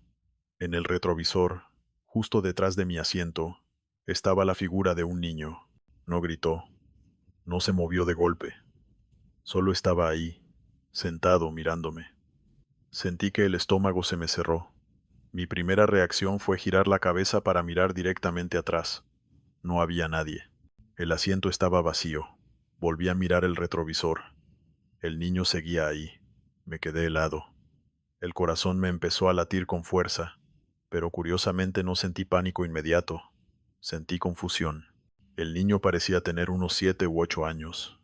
En el retrovisor, justo detrás de mi asiento, estaba la figura de un niño. No gritó, no se movió de golpe. Solo estaba ahí, sentado mirándome. Sentí que el estómago se me cerró. Mi primera reacción fue girar la cabeza para mirar directamente atrás. No había nadie. El asiento estaba vacío. Volví a mirar el retrovisor. El niño seguía ahí. Me quedé helado. El corazón me empezó a latir con fuerza, pero curiosamente no sentí pánico inmediato. Sentí confusión. El niño parecía tener unos 7 u 8 años.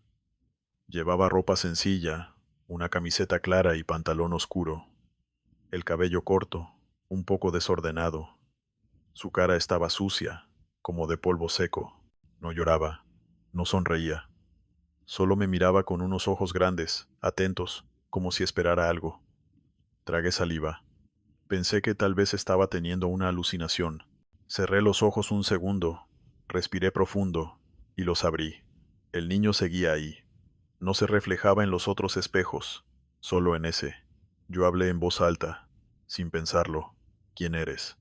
Llevaba ropa sencilla, una camiseta clara y pantalón oscuro. El cabello corto, un poco desordenado. Su cara estaba sucia, como de polvo seco. No lloraba, no sonreía. Solo me miraba con unos ojos grandes, atentos, como si esperara algo. Tragué saliva. Pensé que tal vez estaba teniendo una alucinación. Cerré los ojos un segundo, respiré profundo, y los abrí. El niño seguía ahí. No se reflejaba en los otros espejos, solo en ese. Yo hablé en voz alta, sin pensarlo. ¿Quién eres?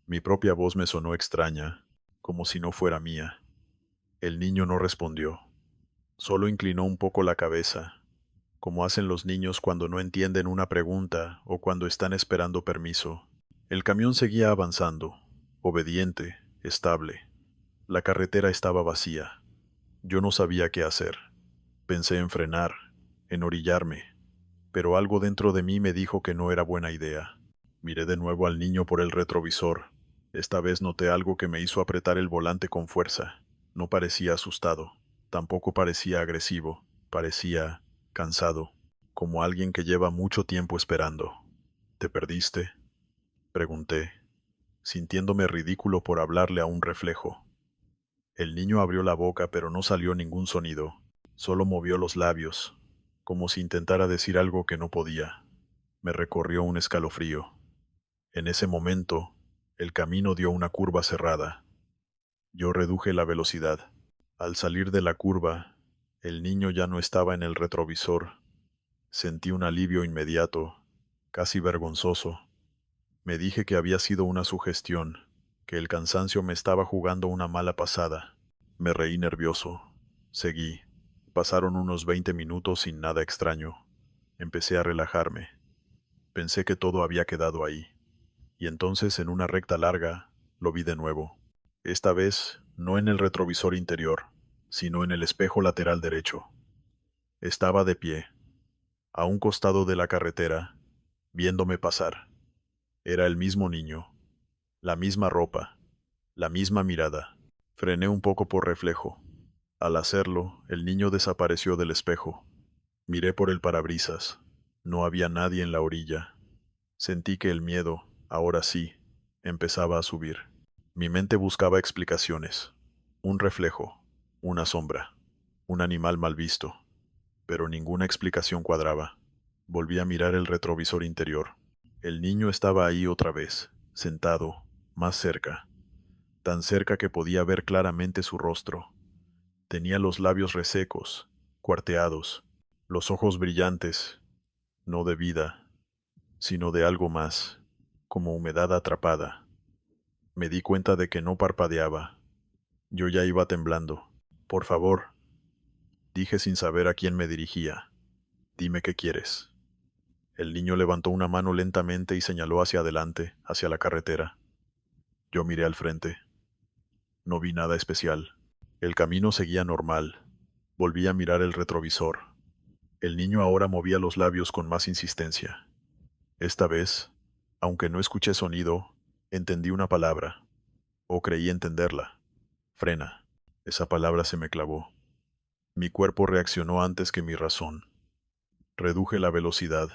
Mi propia voz me sonó extraña, como si no fuera mía. El niño no respondió. Solo inclinó un poco la cabeza, como hacen los niños cuando no entienden una pregunta o cuando están esperando permiso. El camión seguía avanzando, obediente, estable. La carretera estaba vacía. Yo no sabía qué hacer. Pensé en frenar, en orillarme, pero algo dentro de mí me dijo que no era buena idea. Miré de nuevo al niño por el retrovisor. Esta vez noté algo que me hizo apretar el volante con fuerza. No parecía asustado, tampoco parecía agresivo, parecía cansado, como alguien que lleva mucho tiempo esperando. ¿Te perdiste?, pregunté, sintiéndome ridículo por hablarle a un reflejo. El niño abrió la boca, pero no salió ningún sonido. Solo movió los labios, como si intentara decir algo que no podía. Me recorrió un escalofrío. En ese momento, el camino dio una curva cerrada. Yo reduje la velocidad. Al salir de la curva, el niño ya no estaba en el retrovisor. Sentí un alivio inmediato, casi vergonzoso. Me dije que había sido una sugestión, que el cansancio me estaba jugando una mala pasada. Me reí nervioso. Seguí. Pasaron unos 20 minutos sin nada extraño. Empecé a relajarme. Pensé que todo había quedado ahí. Y entonces, en una recta larga, lo vi de nuevo. Esta vez, no en el retrovisor interior, sino en el espejo lateral derecho. Estaba de pie, a un costado de la carretera, viéndome pasar. Era el mismo niño, la misma ropa, la misma mirada. Frené un poco por reflejo. Al hacerlo, el niño desapareció del espejo. Miré por el parabrisas. No había nadie en la orilla. Sentí que el miedo, ahora sí, empezaba a subir. Mi mente buscaba explicaciones. Un reflejo, una sombra, un animal mal visto, pero ninguna explicación cuadraba. Volví a mirar el retrovisor interior. El niño estaba ahí otra vez, sentado, más cerca, tan cerca que podía ver claramente su rostro. Tenía los labios resecos, cuarteados, los ojos brillantes, no de vida, sino de algo más, como humedad atrapada. Me di cuenta de que no parpadeaba. Yo ya iba temblando. Por favor, dije sin saber a quién me dirigía. Dime qué quieres. El niño levantó una mano lentamente y señaló hacia adelante, hacia la carretera. Yo miré al frente. No vi nada especial. El camino seguía normal. Volví a mirar el retrovisor. El niño ahora movía los labios con más insistencia. Esta vez, aunque no escuché sonido, entendí una palabra, o creí entenderla. Frena. Esa palabra se me clavó. Mi cuerpo reaccionó antes que mi razón. Reduje la velocidad.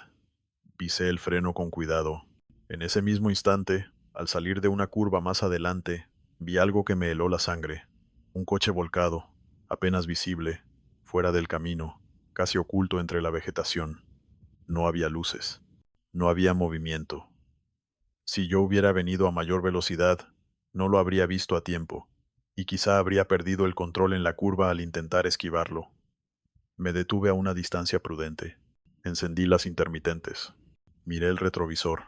Pisé el freno con cuidado. En ese mismo instante, al salir de una curva más adelante, vi algo que me heló la sangre. Un coche volcado, apenas visible, fuera del camino, casi oculto entre la vegetación. No había luces. No había movimiento. Si yo hubiera venido a mayor velocidad, no lo habría visto a tiempo, y quizá habría perdido el control en la curva al intentar esquivarlo. Me detuve a una distancia prudente. Encendí las intermitentes. Miré el retrovisor.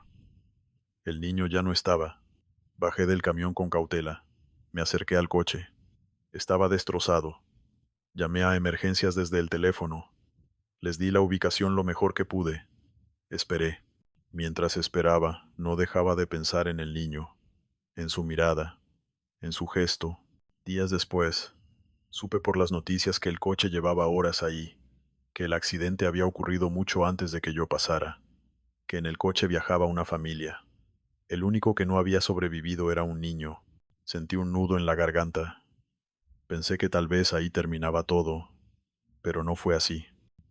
El niño ya no estaba. Bajé del camión con cautela. Me acerqué al coche. Estaba destrozado. Llamé a emergencias desde el teléfono. Les di la ubicación lo mejor que pude. Esperé. Mientras esperaba, no dejaba de pensar en el niño, en su mirada, en su gesto. Días después, supe por las noticias que el coche llevaba horas ahí, que el accidente había ocurrido mucho antes de que yo pasara, que en el coche viajaba una familia. El único que no había sobrevivido era un niño. Sentí un nudo en la garganta. Pensé que tal vez ahí terminaba todo, pero no fue así.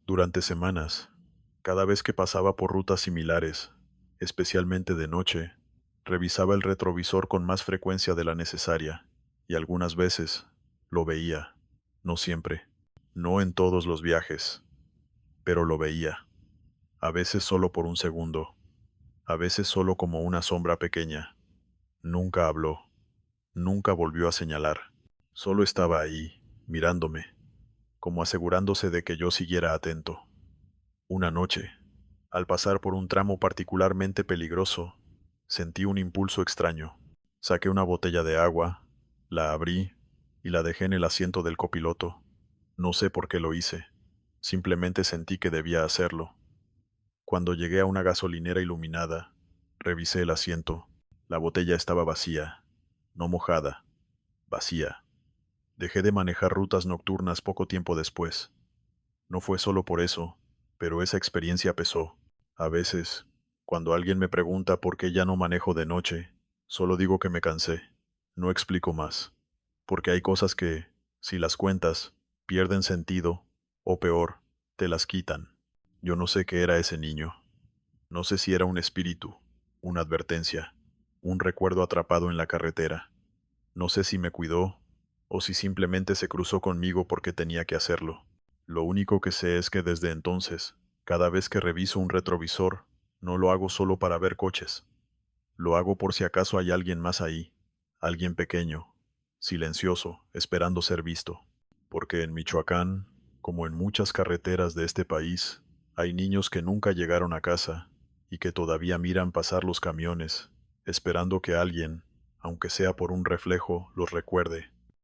Durante semanas, cada vez que pasaba por rutas similares, especialmente de noche, revisaba el retrovisor con más frecuencia de la necesaria, y algunas veces lo veía, no siempre, no en todos los viajes, pero lo veía, a veces solo por un segundo, a veces solo como una sombra pequeña. Nunca habló, nunca volvió a señalar, solo estaba ahí, mirándome, como asegurándose de que yo siguiera atento. Una noche, al pasar por un tramo particularmente peligroso, sentí un impulso extraño. Saqué una botella de agua, la abrí y la dejé en el asiento del copiloto. No sé por qué lo hice, simplemente sentí que debía hacerlo. Cuando llegué a una gasolinera iluminada, revisé el asiento. La botella estaba vacía, no mojada, vacía. Dejé de manejar rutas nocturnas poco tiempo después. No fue solo por eso, pero esa experiencia pesó. A veces, cuando alguien me pregunta por qué ya no manejo de noche, solo digo que me cansé. No explico más. Porque hay cosas que, si las cuentas, pierden sentido, o peor, te las quitan. Yo no sé qué era ese niño. No sé si era un espíritu, una advertencia, un recuerdo atrapado en la carretera. No sé si me cuidó o si simplemente se cruzó conmigo porque tenía que hacerlo. Lo único que sé es que desde entonces, cada vez que reviso un retrovisor, no lo hago solo para ver coches. Lo hago por si acaso hay alguien más ahí, alguien pequeño, silencioso, esperando ser visto. Porque en Michoacán, como en muchas carreteras de este país, hay niños que nunca llegaron a casa y que todavía miran pasar los camiones, esperando que alguien, aunque sea por un reflejo, los recuerde.